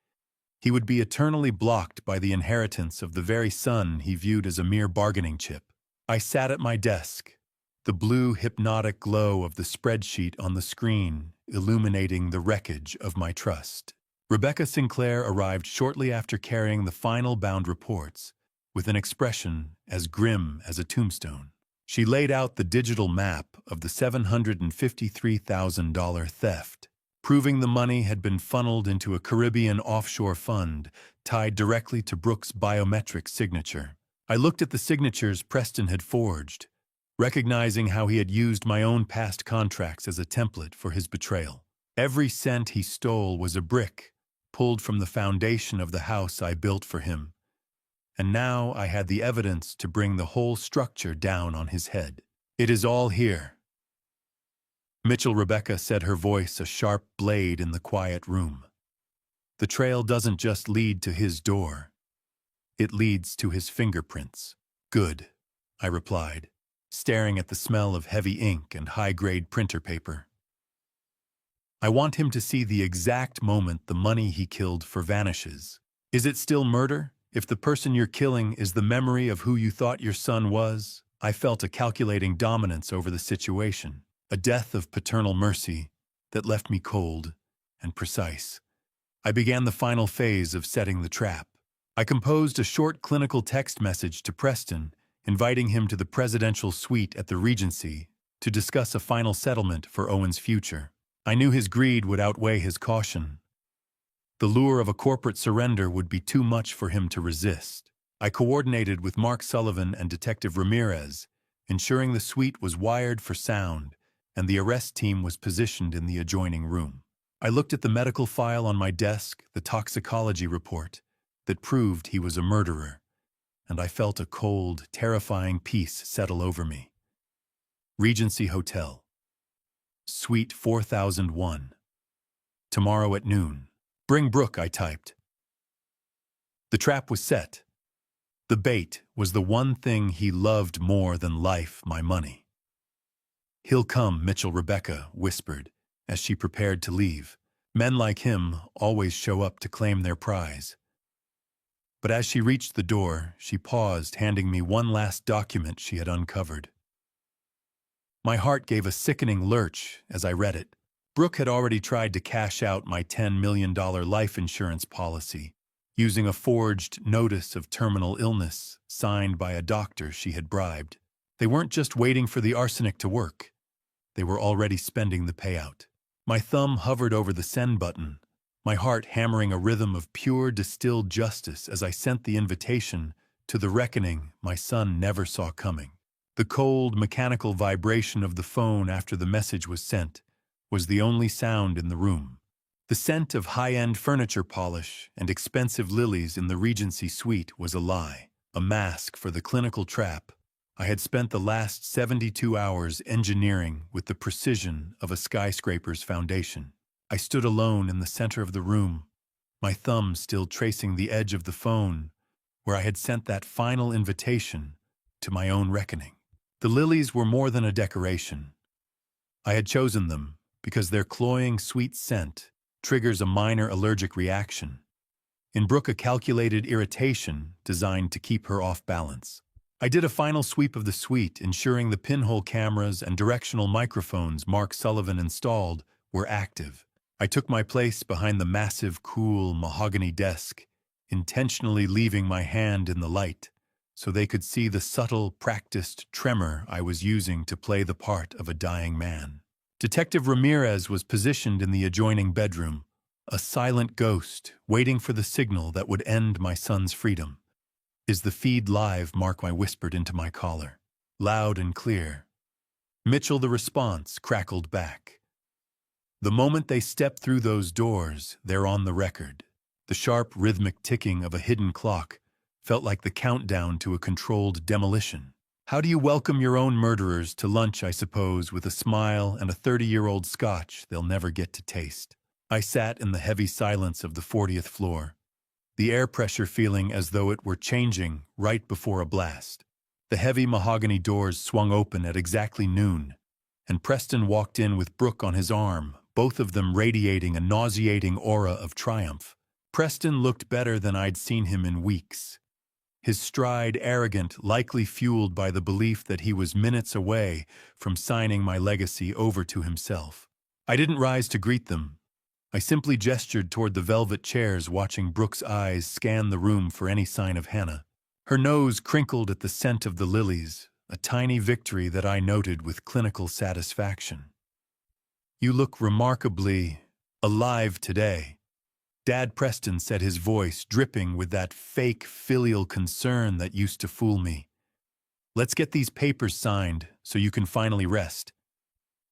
he would be eternally blocked by the inheritance of the very son he viewed as a mere bargaining chip. I sat at my desk, the blue hypnotic glow of the spreadsheet on the screen illuminating the wreckage of my trust. Rebecca Sinclair arrived shortly after carrying the final bound reports, with an expression as grim as a tombstone. She laid out the digital map of the $753,000 theft, proving the money had been funneled into a Caribbean offshore fund tied directly to Brooke's biometric signature. I looked at the signatures Preston had forged, recognizing how he had used my own past contracts as a template for his betrayal. Every cent he stole was a brick pulled from the foundation of the house I built for him, and now I had the evidence to bring the whole structure down on his head. It is all here. Mitchell Rebecca said, her voice a sharp blade in the quiet room. The trail doesn't just lead to his door. It leads to his fingerprints. Good, I replied, staring at the smell of heavy ink and high-grade printer paper. I want him to see the exact moment the money he killed for vanishes. Is it still murder if the person you're killing is the memory of who you thought your son was? I felt a calculating dominance over the situation, a death of paternal mercy that left me cold and precise. I began the final phase of setting the trap. I composed a short clinical text message to Preston, inviting him to the presidential suite at the Regency to discuss a final settlement for Owen's future. I knew his greed would outweigh his caution. The lure of a corporate surrender would be too much for him to resist. I coordinated with Mark Sullivan and Detective Ramirez, ensuring the suite was wired for sound and the arrest team was positioned in the adjoining room. I looked at the medical file on my desk, the toxicology report that proved he was a murderer, and I felt a cold, terrifying peace settle over me. Regency Hotel, Suite 4001. Tomorrow at noon. Bring Brooke, I typed. The trap was set. The bait was the one thing he loved more than life, my money. He'll come, Mitchell Rebecca whispered as she prepared to leave. Men like him always show up to claim their prize. But as she reached the door, she paused, handing me one last document she had uncovered. My heart gave a sickening lurch as I read it. Brooke had already tried to cash out my $10 million life insurance policy, using a forged notice of terminal illness signed by a doctor she had bribed. They weren't just waiting for the arsenic to work. They were already spending the payout. My thumb hovered over the send button, my heart hammering a rhythm of pure distilled justice as I sent the invitation to the reckoning my son never saw coming. The cold, mechanical vibration of the phone after the message was sent was the only sound in the room. The scent of high-end furniture polish and expensive lilies in the Regency suite was a lie, a mask for the clinical trap I had spent the last 72 hours engineering with the precision of a skyscraper's foundation. I stood alone in the center of the room, my thumb still tracing the edge of the phone where I had sent that final invitation to my own reckoning. The lilies were more than a decoration. I had chosen them because their cloying, sweet scent triggers a minor allergic reaction. In Brooke, a calculated irritation designed to keep her off balance. I did a final sweep of the suite, ensuring the pinhole cameras and directional microphones Mark Sullivan installed were active. I took my place behind the massive, cool mahogany desk, intentionally leaving my hand in the light so they could see the subtle, practiced tremor I was using to play the part of a dying man. Detective Ramirez was positioned in the adjoining bedroom, a silent ghost waiting for the signal that would end my son's freedom. "Is the feed live?" Mark I whispered into my collar. Loud and clear. Mitchell, the response, crackled back. The moment they step through those doors, they're on the record. The sharp, rhythmic ticking of a hidden clock felt like the countdown to a controlled demolition. How do you welcome your own murderers to lunch, I suppose, with a smile and a 30-year-old scotch they'll never get to taste? I sat in the heavy silence of the 40th floor, the air pressure feeling as though it were changing right before a blast. The heavy mahogany doors swung open at exactly noon, and Preston walked in with Brooke on his arm, both of them radiating a nauseating aura of triumph. Preston looked better than I'd seen him in weeks. His stride arrogant, likely fueled by the belief that he was minutes away from signing my legacy over to himself. I didn't rise to greet them. I simply gestured toward the velvet chairs, watching Brooke's eyes scan the room for any sign of Hannah. Her nose crinkled at the scent of the lilies, a tiny victory that I noted with clinical satisfaction. "You look remarkably alive today," Dad Preston said, his voice dripping with that fake filial concern that used to fool me. "Let's get these papers signed so you can finally rest.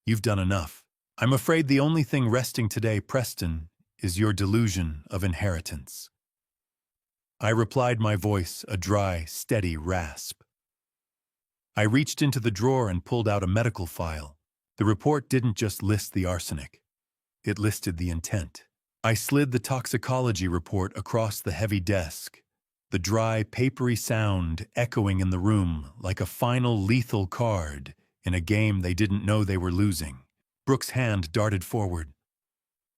You've done enough. I'm afraid the only thing resting today, Preston, is your delusion of inheritance." I replied, my voice a dry, steady rasp. I reached into the drawer and pulled out a medical file. The report didn't just list the arsenic. It listed the intent. I slid the toxicology report across the heavy desk, the dry, papery sound echoing in the room like a final lethal card in a game they didn't know they were losing. Brooke's hand darted forward,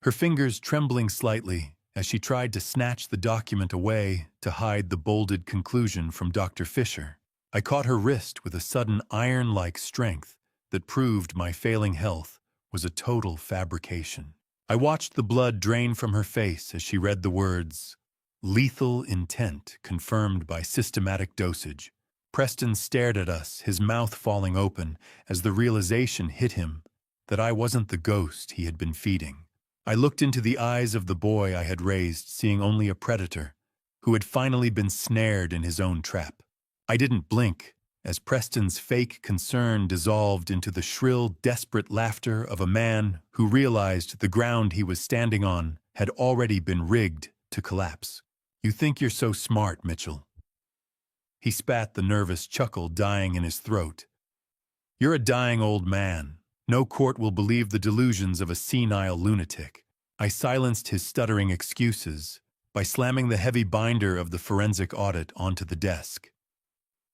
her fingers trembling slightly as she tried to snatch the document away to hide the bolded conclusion from Dr. Fisher. I caught her wrist with a sudden iron-like strength that proved my failing health was a total fabrication. I watched the blood drain from her face as she read the words, "Lethal intent confirmed by systematic dosage." Preston stared at us, his mouth falling open, as the realization hit him that I wasn't the ghost he had been feeding. I looked into the eyes of the boy I had raised, seeing only a predator who had finally been snared in his own trap. I didn't blink as Preston's fake concern dissolved into the shrill, desperate laughter of a man who realized the ground he was standing on had already been rigged to collapse. "You think you're so smart, Mitchell." He spat, the nervous chuckle dying in his throat. "You're a dying old man. No court will believe the delusions of a senile lunatic." I silenced his stuttering excuses by slamming the heavy binder of the forensic audit onto the desk.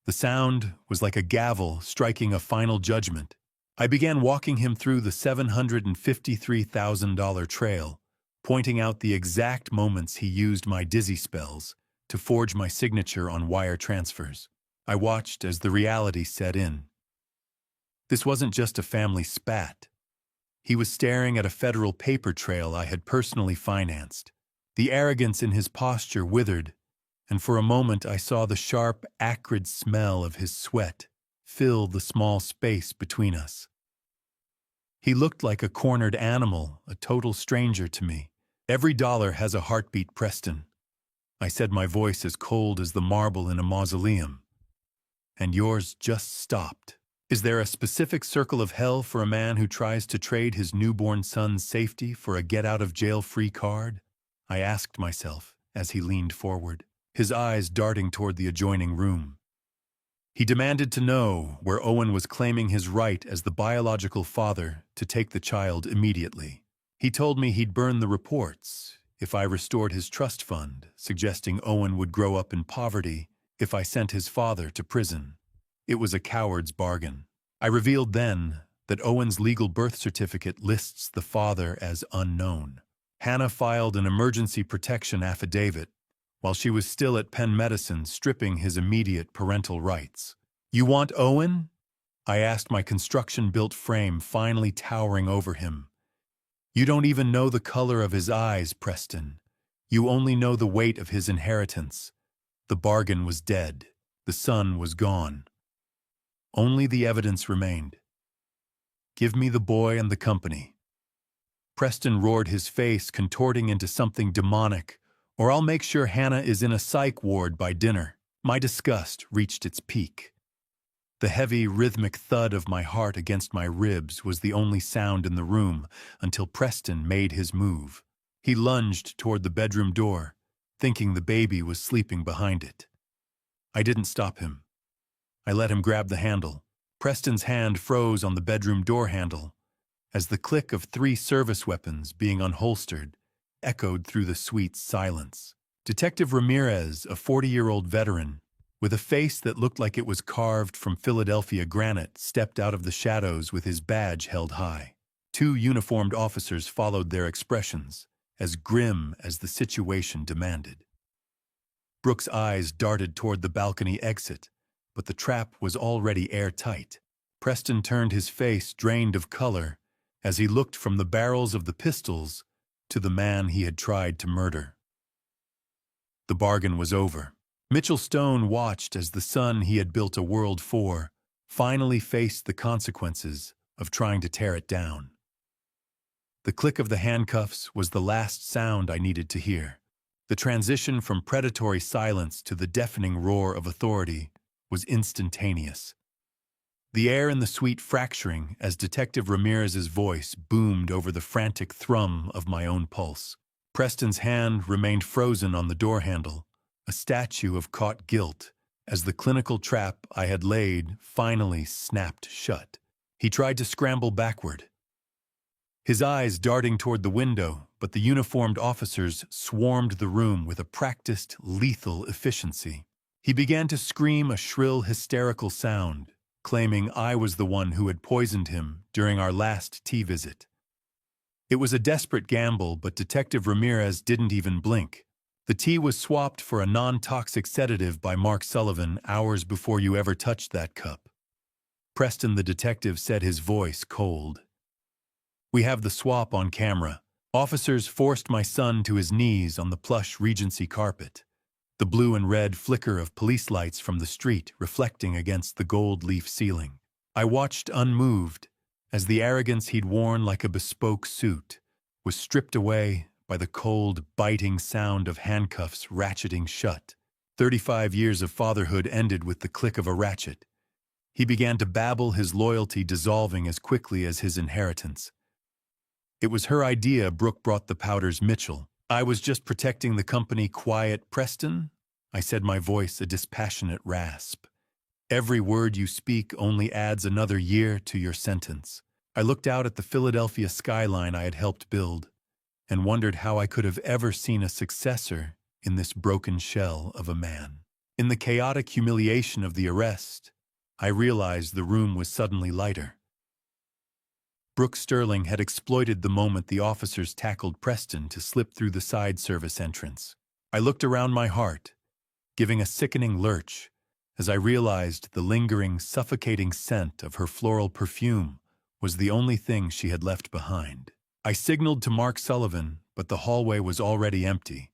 The sound was like a gavel striking a final judgment. I began walking him through the $753,000 trail, pointing out the exact moments he used my dizzy spells to forge my signature on wire transfers. I watched as the reality set in. This wasn't just a family spat. He was staring at a federal paper trail I had personally financed. The arrogance in his posture withered, and for a moment I saw the sharp, acrid smell of his sweat fill the small space between us. He looked like a cornered animal, a total stranger to me. "Every dollar has a heartbeat, Preston," I said, my voice as cold as the marble in a mausoleum. "And yours just stopped. Is there a specific circle of hell for a man who tries to trade his newborn son's safety for a get-out-of-jail-free card?" I asked myself as he leaned forward, his eyes darting toward the adjoining room. He demanded to know where Owen was claiming his right as the biological father to take the child immediately. He told me he'd burn the reports if I restored his trust fund, suggesting Owen would grow up in poverty if I sent his father to prison. It was a coward's bargain. I revealed then that Owen's legal birth certificate lists the father as unknown. Hannah filed an emergency protection affidavit while she was still at Penn Medicine, stripping his immediate parental rights. "You want Owen?" I asked, my construction-built frame finally towering over him. "You don't even know the color of his eyes, Preston. You only know the weight of his inheritance." The bargain was dead. The son was gone. Only the evidence remained. "Give me the boy and the company." Preston roared, his face contorting into something demonic, "or I'll make sure Hannah is in a psych ward by dinner." My disgust reached its peak. The heavy, rhythmic thud of my heart against my ribs was the only sound in the room until Preston made his move. He lunged toward the bedroom door, thinking the baby was sleeping behind it. I didn't stop him. I let him grab the handle. Preston's hand froze on the bedroom door handle as the click of 3 service weapons being unholstered echoed through the suite's silence. Detective Ramirez, a 40-year-old veteran, with a face that looked like it was carved from Philadelphia granite, stepped out of the shadows with his badge held high. 2 uniformed officers followed their expressions, as grim as the situation demanded. Brooke's eyes darted toward the balcony exit, but the trap was already airtight. Preston turned, his face drained of color, as he looked from the barrels of the pistols to the man he had tried to murder. The bargain was over. Mitchell Stone watched as the son he had built a world for finally faced the consequences of trying to tear it down. The click of the handcuffs was the last sound I needed to hear. The transition from predatory silence to the deafening roar of authority was instantaneous. The air in the suite fracturing as Detective Ramirez's voice boomed over the frantic thrum of my own pulse. Preston's hand remained frozen on the door handle, a statue of caught guilt, as the clinical trap I had laid finally snapped shut. He tried to scramble backward, his eyes darting toward the window, but the uniformed officers swarmed the room with a practiced, lethal efficiency. He began to scream a shrill, hysterical sound, claiming I was the one who had poisoned him during our last tea visit. It was a desperate gamble, but Detective Ramirez didn't even blink. The tea was swapped for a non-toxic sedative by Mark Sullivan hours before you ever touched that cup. Preston the detective said, his voice cold. We have the swap on camera. Officers forced my son to his knees on the plush Regency carpet, the blue and red flicker of police lights from the street reflecting against the gold leaf ceiling. I watched unmoved as the arrogance he'd worn like a bespoke suit was stripped away by the cold, biting sound of handcuffs ratcheting shut. 35 years of fatherhood ended with the click of a ratchet. He began to babble, his loyalty dissolving as quickly as his inheritance. It was her idea. Brooke brought the powders, Mitchell. I was just protecting the company. Quiet, Preston, I said, my voice a dispassionate rasp. Every word you speak only adds another year to your sentence. I looked out at the Philadelphia skyline I had helped build and wondered how I could have ever seen a successor in this broken shell of a man. In the chaotic humiliation of the arrest, I realized the room was suddenly lighter. Brooke Sterling had exploited the moment the officers tackled Preston to slip through the side service entrance. I looked around, my heart giving a sickening lurch as I realized the lingering, suffocating scent of her floral perfume was the only thing she had left behind. I signaled to Mark Sullivan, but the hallway was already empty.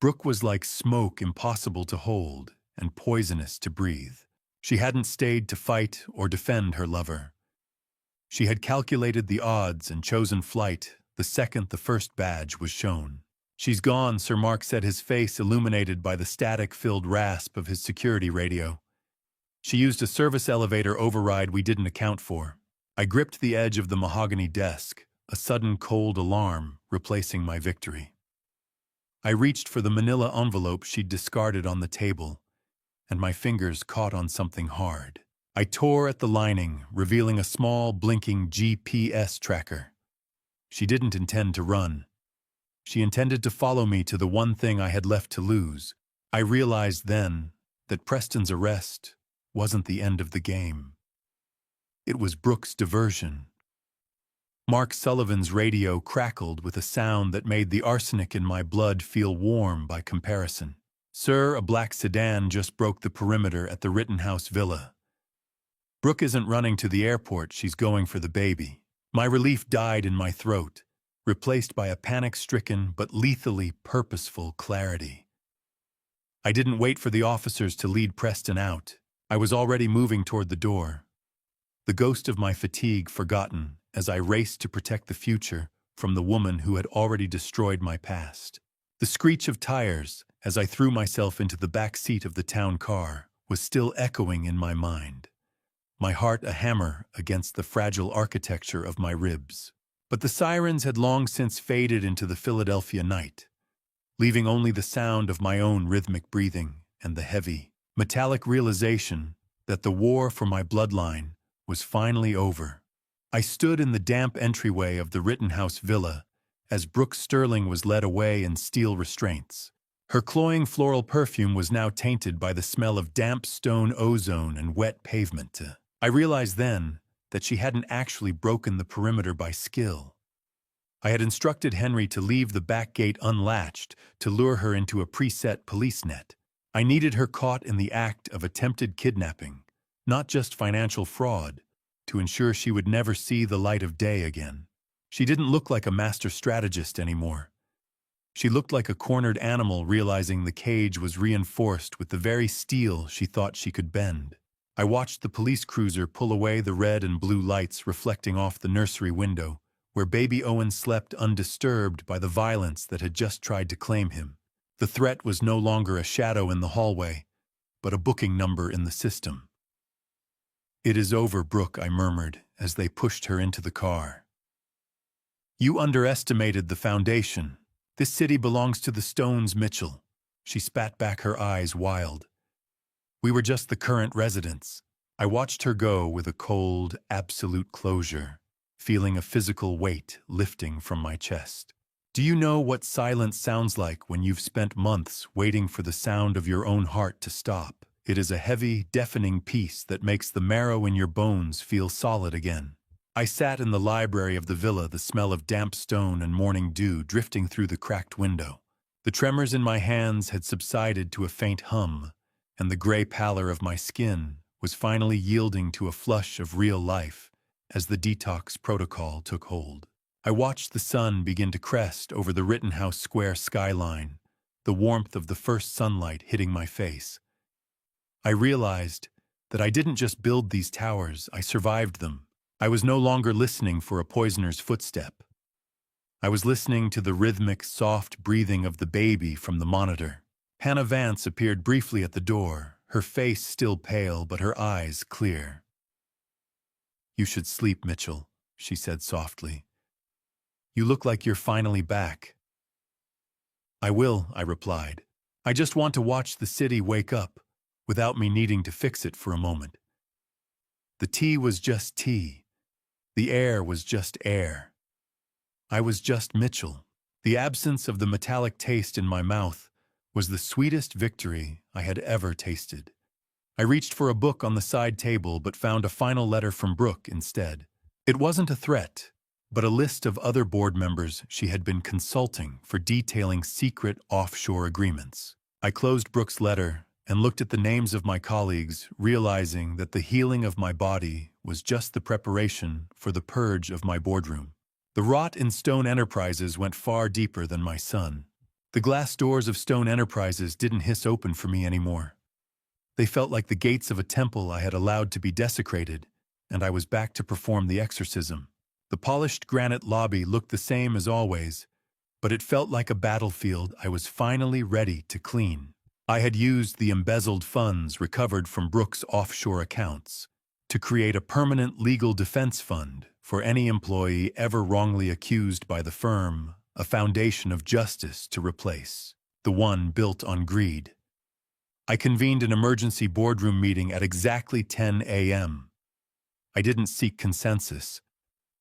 Brooke was like smoke, impossible to hold and poisonous to breathe. She hadn't stayed to fight or defend her lover. She had calculated the odds and chosen flight the second the first badge was shown. She's gone, Sir Mark said, his face illuminated by the static-filled rasp of his security radio. She used a service elevator override we didn't account for. I gripped the edge of the mahogany desk, a sudden cold alarm replacing my victory. I reached for the manila envelope she'd discarded on the table, and my fingers caught on something hard. I tore at the lining, revealing a small, blinking GPS tracker. She didn't intend to run. She intended to follow me to the one thing I had left to lose. I realized then that Preston's arrest wasn't the end of the game. It was Brooke's diversion. Mark Sullivan's radio crackled with a sound that made the arsenic in my blood feel warm by comparison. Sir, a black sedan just broke the perimeter at the Rittenhouse Villa. Brooke isn't running to the airport, she's going for the baby. My relief died in my throat, replaced by a panic-stricken but lethally purposeful clarity. I didn't wait for the officers to lead Preston out. I was already moving toward the door, the ghost of my fatigue forgotten as I raced to protect the future from the woman who had already destroyed my past. The screech of tires as I threw myself into the back seat of the town car was still echoing in my mind, my heart a hammer against the fragile architecture of my ribs. But the sirens had long since faded into the Philadelphia night, leaving only the sound of my own rhythmic breathing and the heavy, metallic realization that the war for my bloodline was finally over. I stood in the damp entryway of the Rittenhouse Villa as Brooke Sterling was led away in steel restraints. Her cloying floral perfume was now tainted by the smell of damp stone ozone and wet pavement. I realized then that she hadn't actually broken the perimeter by skill. I had instructed Henry to leave the back gate unlatched to lure her into a preset police net. I needed her caught in the act of attempted kidnapping, not just financial fraud, to ensure she would never see the light of day again. She didn't look like a master strategist anymore. She looked like a cornered animal realizing the cage was reinforced with the very steel she thought she could bend. I watched the police cruiser pull away, the red and blue lights reflecting off the nursery window, where baby Owen slept undisturbed by the violence that had just tried to claim him. The threat was no longer a shadow in the hallway, but a booking number in the system. "It is over, Brooke," I murmured as they pushed her into the car. "You underestimated the foundation. This city belongs to the Stones, Mitchell." She spat back, her eyes wild. We were just the current residents. I watched her go with a cold, absolute closure, feeling a physical weight lifting from my chest. Do you know what silence sounds like when you've spent months waiting for the sound of your own heart to stop? It is a heavy, deafening peace that makes the marrow in your bones feel solid again. I sat in the library of the villa, the smell of damp stone and morning dew drifting through the cracked window. The tremors in my hands had subsided to a faint hum, and the gray pallor of my skin was finally yielding to a flush of real life as the detox protocol took hold. I watched the sun begin to crest over the Rittenhouse Square skyline, the warmth of the first sunlight hitting my face. I realized that I didn't just build these towers, I survived them. I was no longer listening for a poisoner's footstep. I was listening to the rhythmic, soft breathing of the baby from the monitor. Hannah Vance appeared briefly at the door, her face still pale but her eyes clear. "You should sleep, Mitchell," she said softly. "You look like you're finally back." "I will," I replied. "I just want to watch the city wake up, without me needing to fix it for a moment." The tea was just tea. The air was just air. I was just Mitchell. The absence of the metallic taste in my mouth was the sweetest victory I had ever tasted. I reached for a book on the side table but found a final letter from Brooke instead. It wasn't a threat, but a list of other board members she had been consulting for detailing secret offshore agreements. I closed Brooke's letter and looked at the names of my colleagues, realizing that the healing of my body was just the preparation for the purge of my boardroom. The rot in Stone Enterprises went far deeper than my son. The glass doors of Stone Enterprises didn't hiss open for me anymore. They felt like the gates of a temple I had allowed to be desecrated, and I was back to perform the exorcism. The polished granite lobby looked the same as always, but it felt like a battlefield I was finally ready to clean. I had used the embezzled funds recovered from Brooke's offshore accounts to create a permanent legal defense fund for any employee ever wrongly accused by the firm, a foundation of justice to replace the one built on greed. I convened an emergency boardroom meeting at exactly 10 a.m. I didn't seek consensus.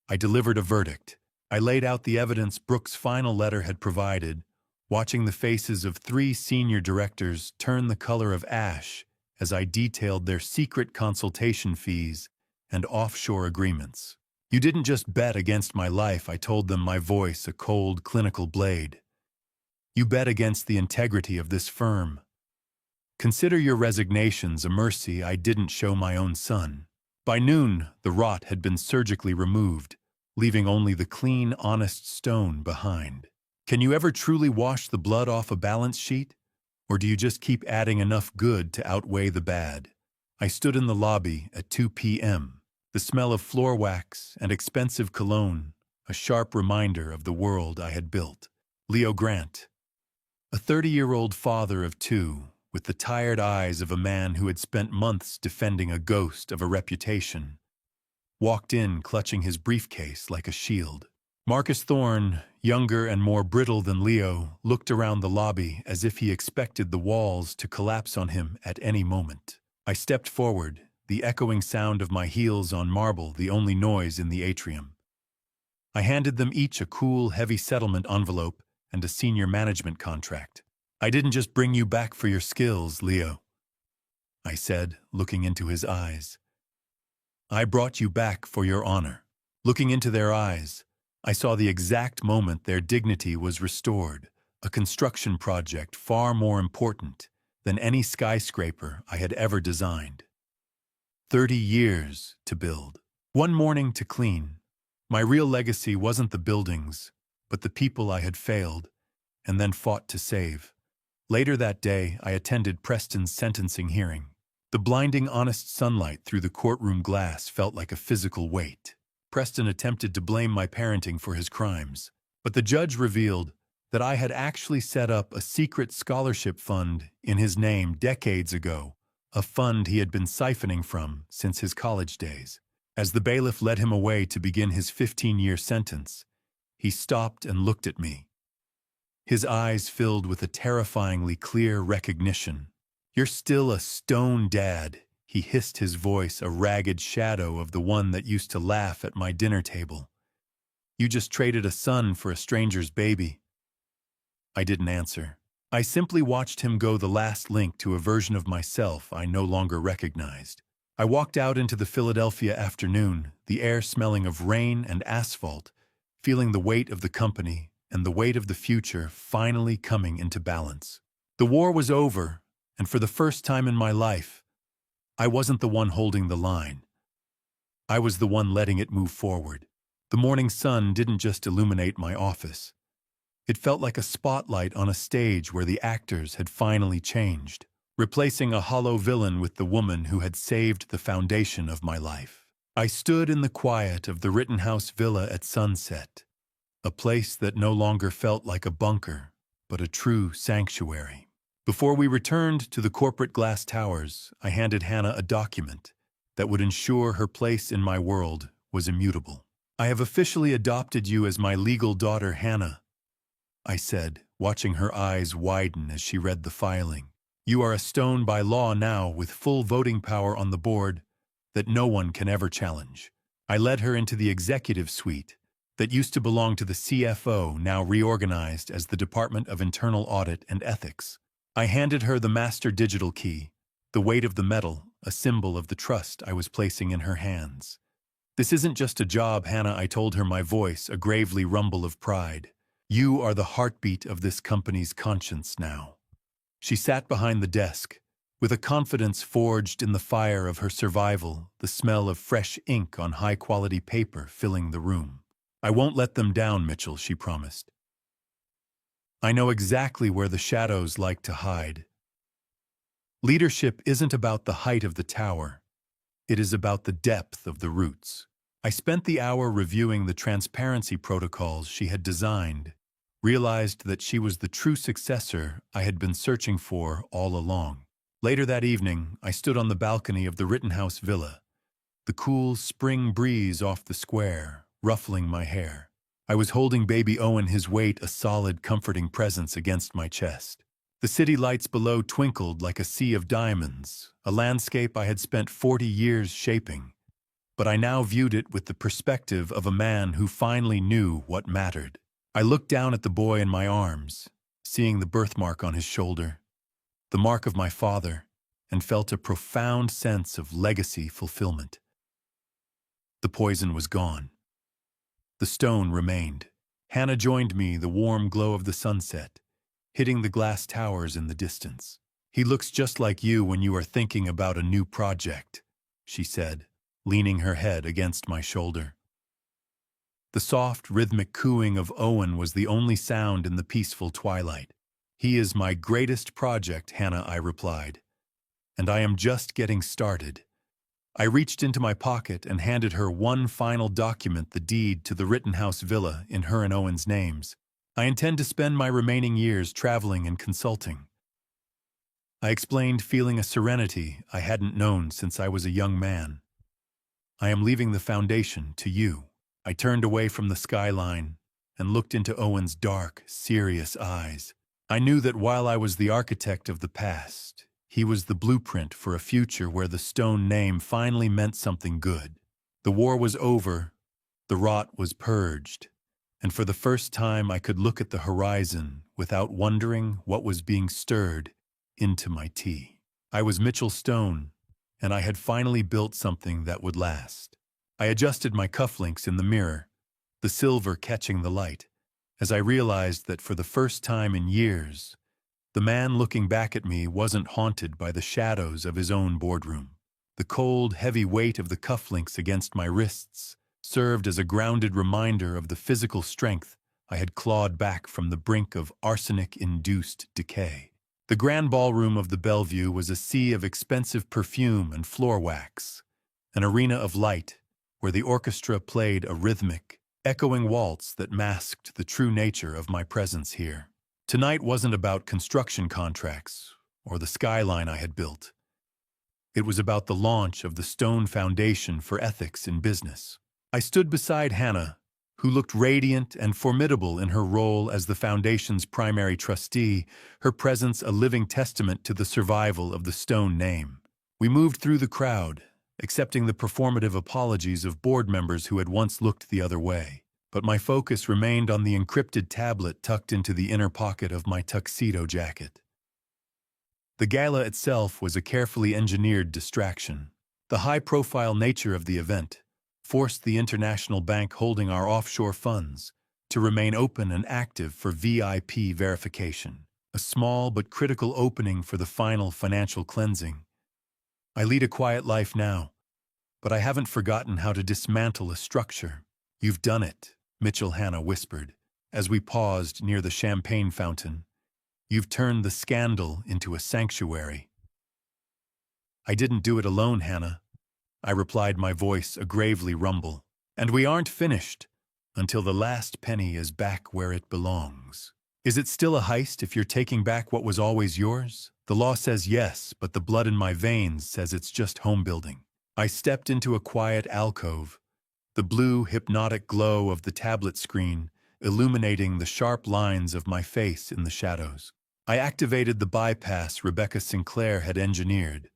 I delivered a verdict. I laid out the evidence Brooke's final letter had provided, watching the faces of 3 senior directors turn the color of ash as I detailed their secret consultation fees and offshore agreements. "You didn't just bet against my life," I told them, my voice a cold, clinical blade. "You bet against the integrity of this firm. Consider your resignations a mercy I didn't show my own son." By noon, the rot had been surgically removed, leaving only the clean, honest stone behind. Can you ever truly wash the blood off a balance sheet? Or do you just keep adding enough good to outweigh the bad? I stood in the lobby at 2 p.m., the smell of floor wax and expensive cologne, a sharp reminder of the world I had built. Leo Grant, a 30-year-old father of 2, with the tired eyes of a man who had spent months defending a ghost of a reputation, walked in clutching his briefcase like a shield. Marcus Thorne, younger and more brittle than Leo, looked around the lobby as if he expected the walls to collapse on him at any moment. I stepped forward, the echoing sound of my heels on marble the only noise in the atrium. I handed them each a cool, heavy settlement envelope and a senior management contract. "I didn't just bring you back for your skills, Leo," I said, looking into his eyes. "I brought you back for your honor." Looking into their eyes, I saw the exact moment their dignity was restored, a construction project far more important than any skyscraper I had ever designed. 30 years to build. 1 morning to clean. My real legacy wasn't the buildings, but the people I had failed and then fought to save. Later that day, I attended Preston's sentencing hearing. The blinding, honest sunlight through the courtroom glass felt like a physical weight. Preston attempted to blame my parenting for his crimes, but the judge revealed that I had actually set up a secret scholarship fund in his name decades ago, a fund he had been siphoning from since his college days. As the bailiff led him away to begin his 15-year sentence, he stopped and looked at me. his eyes filled with a terrifyingly clear recognition. "You're still a stone dad," he hissed, his voice a ragged shadow of the one that used to laugh at my dinner table. "You just traded a son for a stranger's baby." I didn't answer. I simply watched him go, the last link to a version of myself I no longer recognized. I walked out into the Philadelphia afternoon, the air smelling of rain and asphalt, feeling the weight of the company and the weight of the future finally coming into balance. The war was over, and for the first time in my life, I wasn't the one holding the line. I was the one letting it move forward. The morning sun didn't just illuminate my office. It felt like a spotlight on a stage where the actors had finally changed, replacing a hollow villain with the woman who had saved the foundation of my life. I stood in the quiet of the Rittenhouse Villa at sunset, a place that no longer felt like a bunker, but a true sanctuary. Before we returned to the corporate glass towers, I handed Hannah a document that would ensure her place in my world was immutable. "I have officially adopted you as my legal daughter, Hannah," I said, watching her eyes widen as she read the filing. "You are a stone by law now, with full voting power on the board that no one can ever challenge." I led her into the executive suite that used to belong to the CFO, now reorganized as the Department of Internal Audit and Ethics. I handed her the master digital key, the weight of the metal, a symbol of the trust I was placing in her hands. "This isn't just a job, Hannah," I told her, my voice a gravely rumble of pride. "You are the heartbeat of this company's conscience now." She sat behind the desk, with a confidence forged in the fire of her survival, the smell of fresh ink on high-quality paper filling the room. "I won't let them down, Mitchell," she promised. "I know exactly where the shadows like to hide." Leadership isn't about the height of the tower. It is about the depth of the roots. I spent the hour reviewing the transparency protocols she had designed, realized that she was the true successor I had been searching for all along. Later that evening, I stood on the balcony of the Rittenhouse Villa, the cool spring breeze off the square, ruffling my hair. I was holding baby Owen, his weight a solid, comforting presence against my chest. The city lights below twinkled like a sea of diamonds, a landscape I had spent 40 years shaping, but I now viewed it with the perspective of a man who finally knew what mattered. I looked down at the boy in my arms, seeing the birthmark on his shoulder, the mark of my father, and felt a profound sense of legacy fulfillment. The poison was gone. The stone remained. Hannah joined me, the warm glow of the sunset, hitting the glass towers in the distance. "He looks just like you when you are thinking about a new project," she said, leaning her head against my shoulder. The soft, rhythmic cooing of Owen was the only sound in the peaceful twilight. "He is my greatest project, Hannah," I replied, "and I am just getting started." I reached into my pocket and handed her one final document, the deed to the Rittenhouse Villa in her and Owen's names. "I intend to spend my remaining years traveling and consulting." I explained, feeling a serenity I hadn't known since I was a young man. "I am leaving the foundation to you." I turned away from the skyline and looked into Owen's dark, serious eyes. I knew that while I was the architect of the past, he was the blueprint for a future where the stone name finally meant something good. The war was over, the rot was purged, and for the first time I could look at the horizon without wondering what was being stirred into my tea. I was Mitchell Stone, and I had finally built something that would last. I adjusted my cufflinks in the mirror, the silver catching the light, as I realized that for the first time in years, the man looking back at me wasn't haunted by the shadows of his own boardroom. The cold, heavy weight of the cufflinks against my wrists served as a grounded reminder of the physical strength I had clawed back from the brink of arsenic-induced decay. The grand ballroom of the Bellevue was a sea of expensive perfume and floor wax, an arena of light where the orchestra played a rhythmic, echoing waltz that masked the true nature of my presence here. Tonight wasn't about construction contracts or the skyline I had built. It was about the launch of the Stone Foundation for Ethics in Business. I stood beside Hannah, who looked radiant and formidable in her role as the Foundation's primary trustee, her presence a living testament to the survival of the Stone name. We moved through the crowd, accepting the performative apologies of board members who had once looked the other way. But my focus remained on the encrypted tablet tucked into the inner pocket of my tuxedo jacket. The gala itself was a carefully engineered distraction. The high-profile nature of the event forced the international bank holding our offshore funds to remain open and active for VIP verification, a small but critical opening for the final financial cleansing. I lead a quiet life now, but I haven't forgotten how to dismantle a structure. "You've done it," Mitchell Hanna whispered, as we paused near the champagne fountain. "You've turned the scandal into a sanctuary." "I didn't do it alone, Hannah," I replied, my voice a gravely rumble. "And we aren't finished until the last penny is back where it belongs." "Is it still a heist if you're taking back what was always yours?" "The law says yes, but the blood in my veins says it's just home building." I stepped into a quiet alcove, the blue, hypnotic glow of the tablet screen illuminating the sharp lines of my face in the shadows. I activated the bypass Rebecca Sinclair had engineered,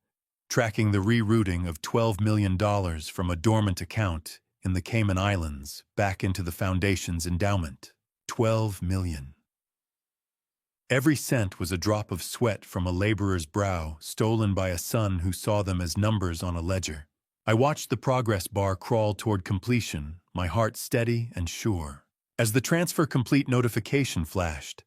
tracking the rerouting of $12 million from a dormant account in the Cayman Islands back into the Foundation's endowment. 12 million. Every cent was a drop of sweat from a laborer's brow, stolen by a son who saw them as numbers on a ledger. I watched the progress bar crawl toward completion, my heart steady and sure. As the transfer complete notification flashed,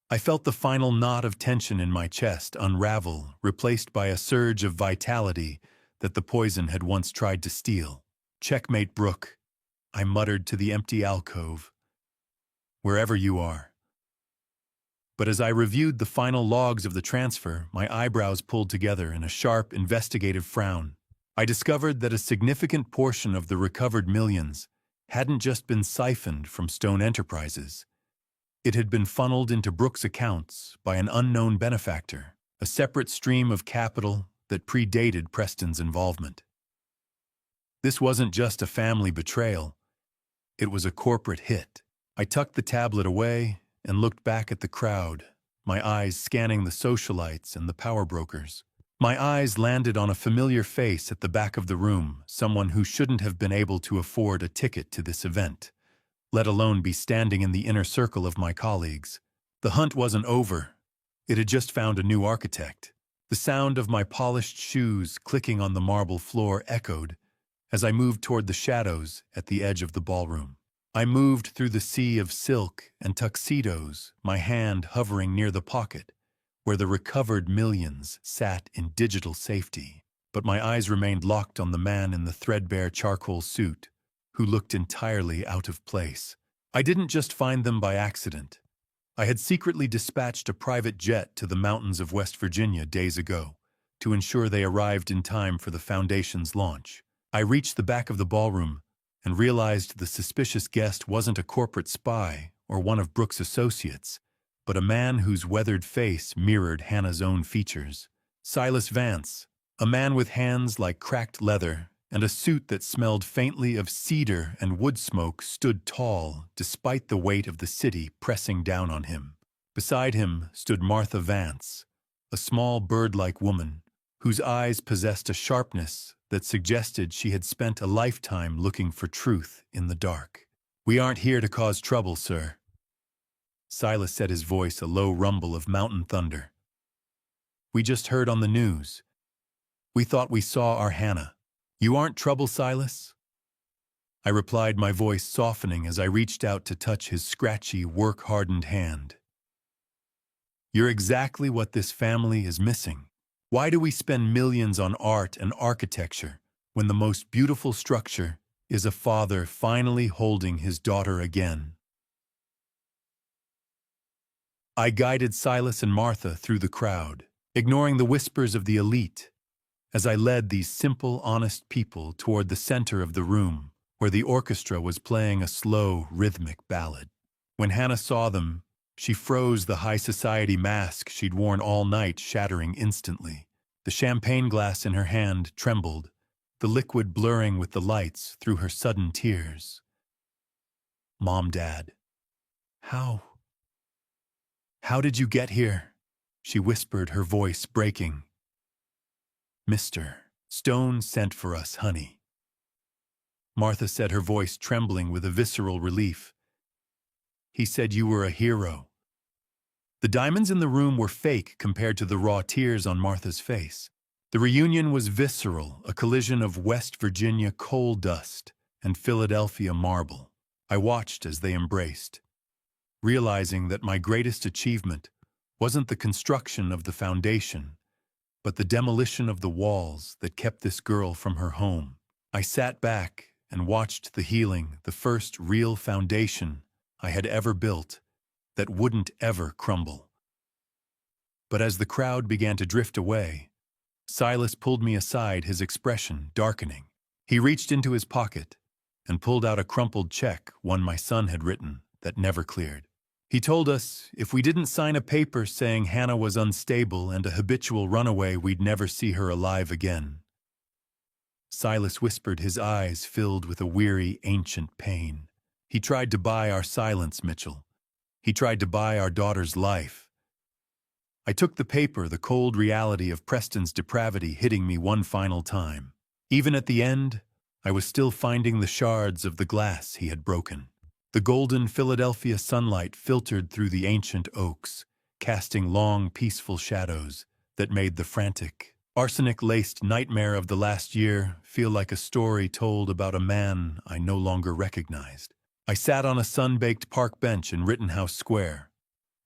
I felt the final knot of tension in my chest unravel, replaced by a surge of vitality that the poison had once tried to steal. "Checkmate, Brooke," I muttered to the empty alcove. "Wherever you are." But as I reviewed the final logs of the transfer, my eyebrows pulled together in a sharp, investigative frown. I discovered that a significant portion of the recovered millions hadn't just been siphoned from Stone Enterprises. It had been funneled into Brooke's accounts by an unknown benefactor, a separate stream of capital that predated Preston's involvement. This wasn't just a family betrayal, it was a corporate hit. I tucked the tablet away and looked back at the crowd, my eyes scanning the socialites and the power brokers. My eyes landed on a familiar face at the back of the room, someone who shouldn't have been able to afford a ticket to this event, let alone be standing in the inner circle of my colleagues. The hunt wasn't over. It had just found a new architect. The sound of my polished shoes clicking on the marble floor echoed as I moved toward the shadows at the edge of the ballroom. I moved through the sea of silk and tuxedos, my hand hovering near the pocket where the recovered millions sat in digital safety. But my eyes remained locked on the man in the threadbare charcoal suit, who looked entirely out of place. I didn't just find them by accident. I had secretly dispatched a private jet to the mountains of West Virginia days ago to ensure they arrived in time for the Foundation's launch. I reached the back of the ballroom and realized the suspicious guest wasn't a corporate spy or one of Brooke's associates, but a man whose weathered face mirrored Hannah's own features. Silas Vance, a man with hands like cracked leather and a suit that smelled faintly of cedar and wood smoke, stood tall despite the weight of the city pressing down on him. Beside him stood Martha Vance, a small bird-like woman whose eyes possessed a sharpness that suggested she had spent a lifetime looking for truth in the dark. "We aren't here to cause trouble, sir." Silas said, his voice a low rumble of mountain thunder. "We just heard on the news. We thought we saw our Hannah." "You aren't trouble, Silas?" I replied, my voice softening as I reached out to touch his scratchy, work-hardened hand. "You're exactly what this family is missing. Why do we spend millions on art and architecture when the most beautiful structure is a father finally holding his daughter again?" I guided Silas and Martha through the crowd, ignoring the whispers of the elite, as I led these simple, honest people toward the center of the room, where the orchestra was playing a slow, rhythmic ballad. When Hannah saw them, she froze, the high society mask she'd worn all night shattering instantly. The champagne glass in her hand trembled, the liquid blurring with the lights through her sudden tears. Mom, Dad. How? How did you get here? She whispered, her voice breaking. Mr. Stone sent for us, honey. Martha said, her voice trembling with a visceral relief. He said you were a hero. The diamonds in the room were fake compared to the raw tears on Martha's face. The reunion was visceral, a collision of West Virginia coal dust and Philadelphia marble. I watched as they embraced, realizing that my greatest achievement wasn't the construction of the foundation, but the demolition of the walls that kept this girl from her home. I sat back and watched the healing, the first real foundation I had ever built that wouldn't ever crumble. But as the crowd began to drift away, Silas pulled me aside, his expression darkening. He reached into his pocket and pulled out a crumpled check, one my son had written, that never cleared. He told us if we didn't sign a paper saying Hannah was unstable and a habitual runaway, we'd never see her alive again. Silas whispered, his eyes filled with a weary, ancient pain. He tried to buy our silence, Mitchell. He tried to buy our daughter's life. I took the paper, the cold reality of Preston's depravity hitting me one final time. Even at the end, I was still finding the shards of the glass he had broken. The golden Philadelphia sunlight filtered through the ancient oaks, casting long, peaceful shadows that made the frantic, arsenic-laced nightmare of the last year feel like a story told about a man I no longer recognized. I sat on a sun-baked park bench in Rittenhouse Square,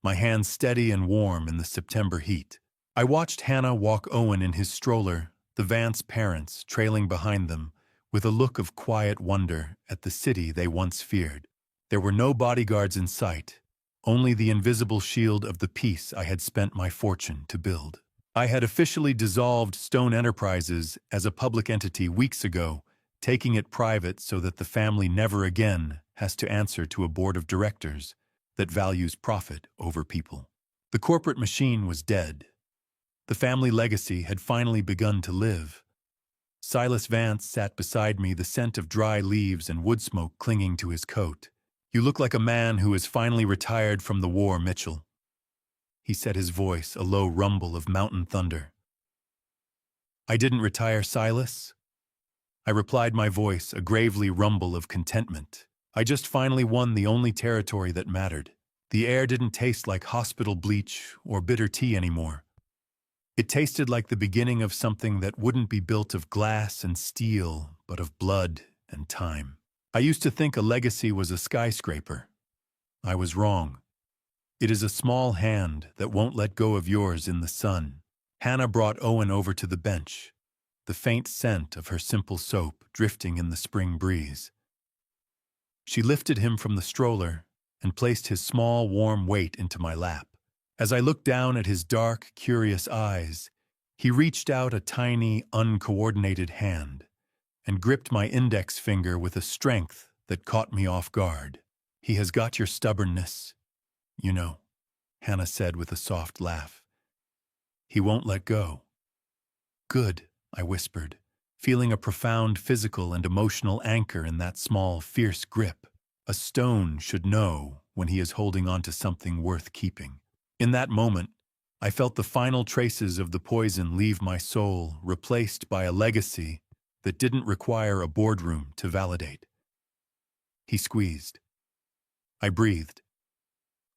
my hands steady and warm in the September heat. I watched Hannah walk Owen in his stroller, the Vance parents trailing behind them, with a look of quiet wonder at the city they once feared. There were no bodyguards in sight, only the invisible shield of the peace I had spent my fortune to build. I had officially dissolved Stone Enterprises as a public entity weeks ago, taking it private so that the family never again has to answer to a board of directors that values profit over people. The corporate machine was dead. The family legacy had finally begun to live. Silas Vance sat beside me, the scent of dry leaves and wood smoke clinging to his coat. You look like a man who has finally retired from the war, Mitchell. He said, his voice a low rumble of mountain thunder. I didn't retire, Silas. I replied, my voice a gravely rumble of contentment. I just finally won the only territory that mattered. The air didn't taste like hospital bleach or bitter tea anymore. It tasted like the beginning of something that wouldn't be built of glass and steel, but of blood and time. I used to think a legacy was a skyscraper. I was wrong. It is a small hand that won't let go of yours in the sun. Hannah brought Owen over to the bench, the faint scent of her simple soap drifting in the spring breeze. She lifted him from the stroller and placed his small, warm weight into my lap. As I looked down at his dark, curious eyes, he reached out a tiny, uncoordinated hand and gripped my index finger with a strength that caught me off guard. He has got your stubbornness, you know, Hannah said with a soft laugh. He won't let go. Good, I whispered, feeling a profound physical and emotional anchor in that small, fierce grip. A stone should know when he is holding on to something worth keeping. In that moment, I felt the final traces of the poison leave my soul, replaced by a legacy that didn't require a boardroom to validate. He squeezed. I breathed.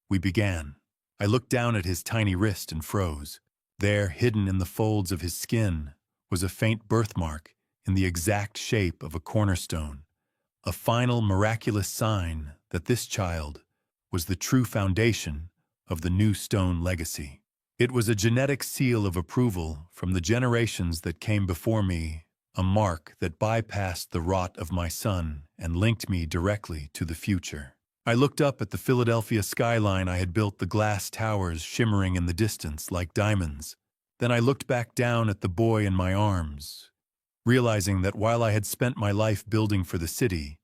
We began. I looked down at his tiny wrist and froze. There, hidden in the folds of his skin, was a faint birthmark in the exact shape of a cornerstone, a final miraculous sign that this child was the true foundation of the new Stone legacy. It was a genetic seal of approval from the generations that came before me, a mark that bypassed the rot of my son and linked me directly to the future. I looked up at the Philadelphia skyline I had built, the glass towers shimmering in the distance like diamonds. Then I looked back down at the boy in my arms, realizing that while I had spent my life building for the city,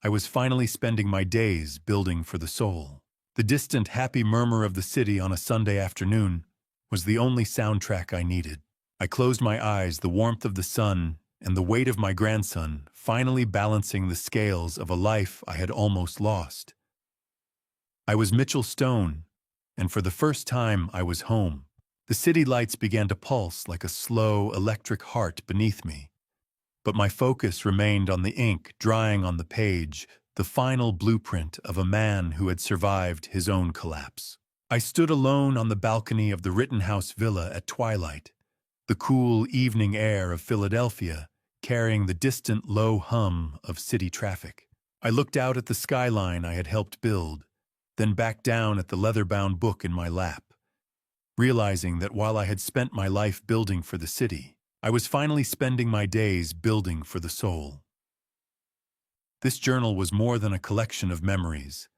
I was finally spending my days building for the soul. The distant, happy murmur of the city on a Sunday afternoon was the only soundtrack I needed. I closed my eyes, the warmth of the sun and the weight of my grandson finally balancing the scales of a life I had almost lost. I was Mitchell Stone, and for the first time I was home. The city lights began to pulse like a slow, electric heart beneath me. But my focus remained on the ink drying on the page, the final blueprint of a man who had survived his own collapse. I stood alone on the balcony of the Rittenhouse Villa at twilight, the cool evening air of Philadelphia carrying the distant low hum of city traffic. I looked out at the skyline I had helped build, then back down at the leather-bound book in my lap, realizing that while I had spent my life building for the city, I was finally spending my days building for the soul. This journal was more than a collection of memories.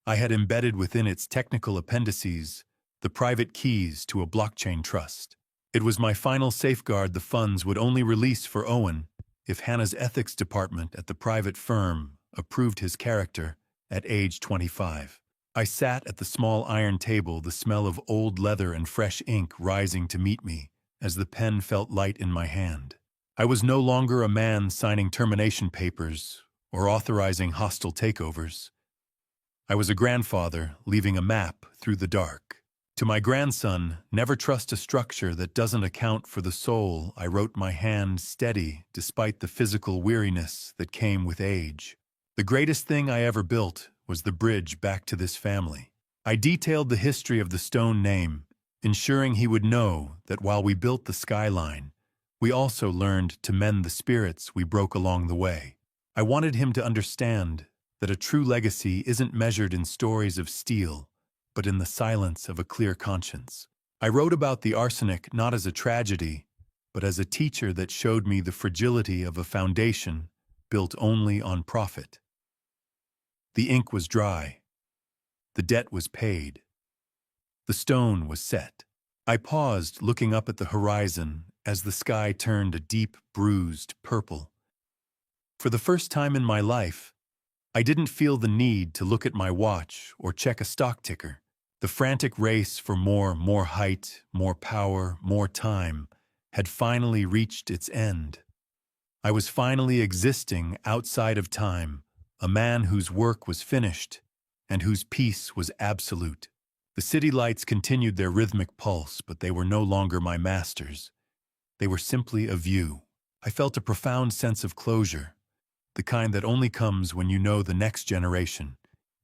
I had embedded within its technical appendices the private keys to a blockchain trust. It was my final safeguard the funds would only release for Owen if Hannah's ethics department at the private firm approved his character at age 25. I sat at the small iron table, the smell of old leather and fresh ink rising to meet me as the pen felt light in my hand. I was no longer a man signing termination papers or authorizing hostile takeovers. I was a grandfather leaving a map through the dark. To my grandson, never trust a structure that doesn't account for the soul, I wrote, my hand steady despite the physical weariness that came with age. The greatest thing I ever built was the bridge back to this family. I detailed the history of the Stone name, ensuring he would know that while we built the skyline, we also learned to mend the spirits we broke along the way. I wanted him to understand that a true legacy isn't measured in stories of steel, but in the silence of a clear conscience. I wrote about the arsenic not as a tragedy, but as a teacher that showed me the fragility of a foundation built only on profit. The ink was dry. The debt was paid. The stone was set. I paused, looking up at the horizon as the sky turned a deep, bruised purple. For the first time in my life, I didn't feel the need to look at my watch or check a stock ticker. The frantic race for more height, more power, more time had finally reached its end. I was finally existing outside of time, a man whose work was finished and whose peace was absolute. The city lights continued their rhythmic pulse, but they were no longer my masters. They were simply a view. I felt a profound sense of closure, the kind that only comes when you know the next generation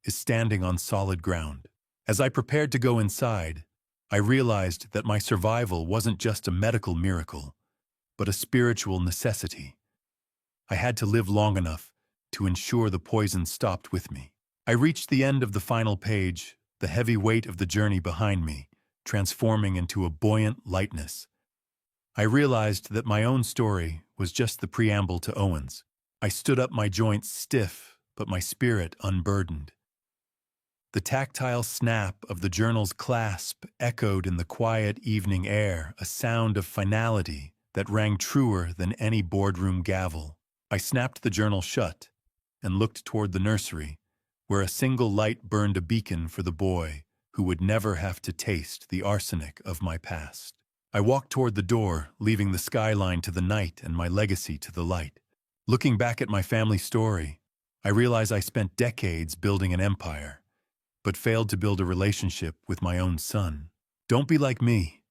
is standing on solid ground. As I prepared to go inside, I realized that my survival wasn't just a medical miracle, but a spiritual necessity. I had to live long enough to ensure the poison stopped with me. I reached the end of the final page, the heavy weight of the journey behind me, transforming into a buoyant lightness. I realized that my own story was just the preamble to Owen's. I stood up, my joints stiff, but my spirit unburdened. The tactile snap of the journal's clasp echoed in the quiet evening air, a sound of finality that rang truer than any boardroom gavel. I snapped the journal shut and looked toward the nursery, where a single light burned a beacon for the boy who would never have to taste the arsenic of my past. I walked toward the door, leaving the skyline to the night and my legacy to the light. Looking back at my family story, I realize I spent decades building an empire, but failed to build a relationship with my own son. Don't be like me.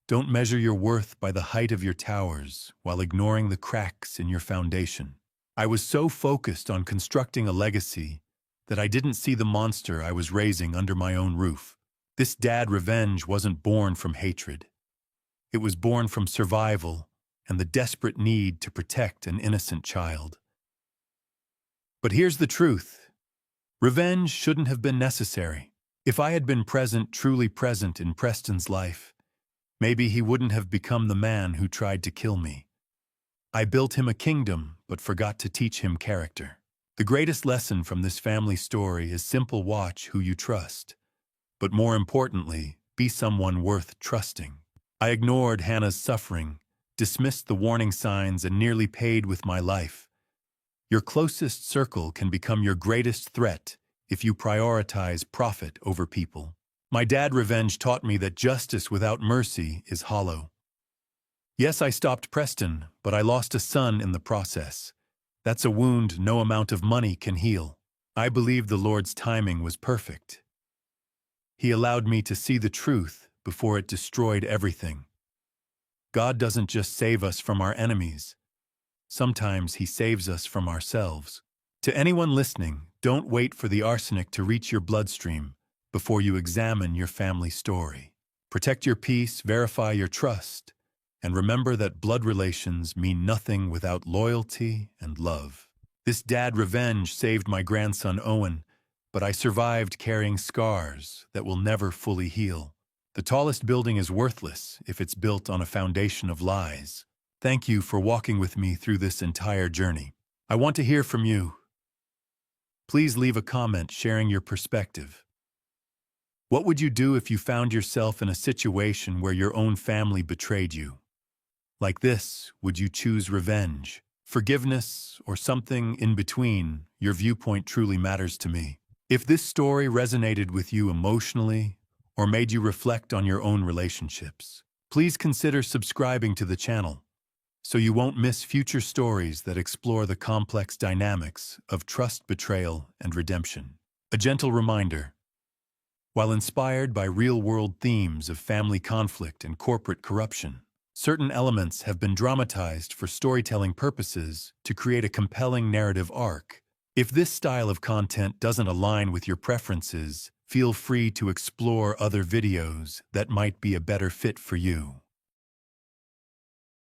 Don't measure your worth by the height of your towers while ignoring the cracks in your foundation. I was so focused on constructing a legacy that I didn't see the monster I was raising under my own roof. This dad revenge wasn't born from hatred. It was born from survival and the desperate need to protect an innocent child. But here's the truth. Revenge shouldn't have been necessary. If I had been present, truly present in Preston's life, maybe he wouldn't have become the man who tried to kill me. I built him a kingdom, but forgot to teach him character. The greatest lesson from this family story is simple: watch who you trust. But more importantly, be someone worth trusting. I ignored Hannah's suffering, dismissed the warning signs, and nearly paid with my life. Your closest circle can become your greatest threat if you prioritize profit over people. My dad revenge taught me that justice without mercy is hollow. Yes, I stopped Preston, but I lost a son in the process. That's a wound no amount of money can heal. I believe the Lord's timing was perfect. He allowed me to see the truth before it destroyed everything. God doesn't just save us from our enemies. Sometimes He saves us from ourselves. To anyone listening, don't wait for the arsenic to reach your bloodstream before you examine your family story. Protect your peace, verify your trust, and remember that blood relations mean nothing without loyalty and love. This dad revenge saved my grandson Owen, but I survived carrying scars that will never fully heal. The tallest building is worthless if it's built on a foundation of lies. Thank you for walking with me through this entire journey. I want to hear from you. Please leave a comment sharing your perspective. What would you do if you found yourself in a situation where your own family betrayed you? Like this, would you choose revenge, forgiveness, or something in between? Your viewpoint truly matters to me. If this story resonated with you emotionally or made you reflect on your own relationships, please consider subscribing to the channel so you won't miss future stories that explore the complex dynamics of trust, betrayal, and redemption. A gentle reminder: while inspired by real-world themes of family conflict and corporate corruption, certain elements have been dramatized for storytelling purposes to create a compelling narrative arc. If this style of content doesn't align with your preferences, feel free to explore other videos that might be a better fit for you.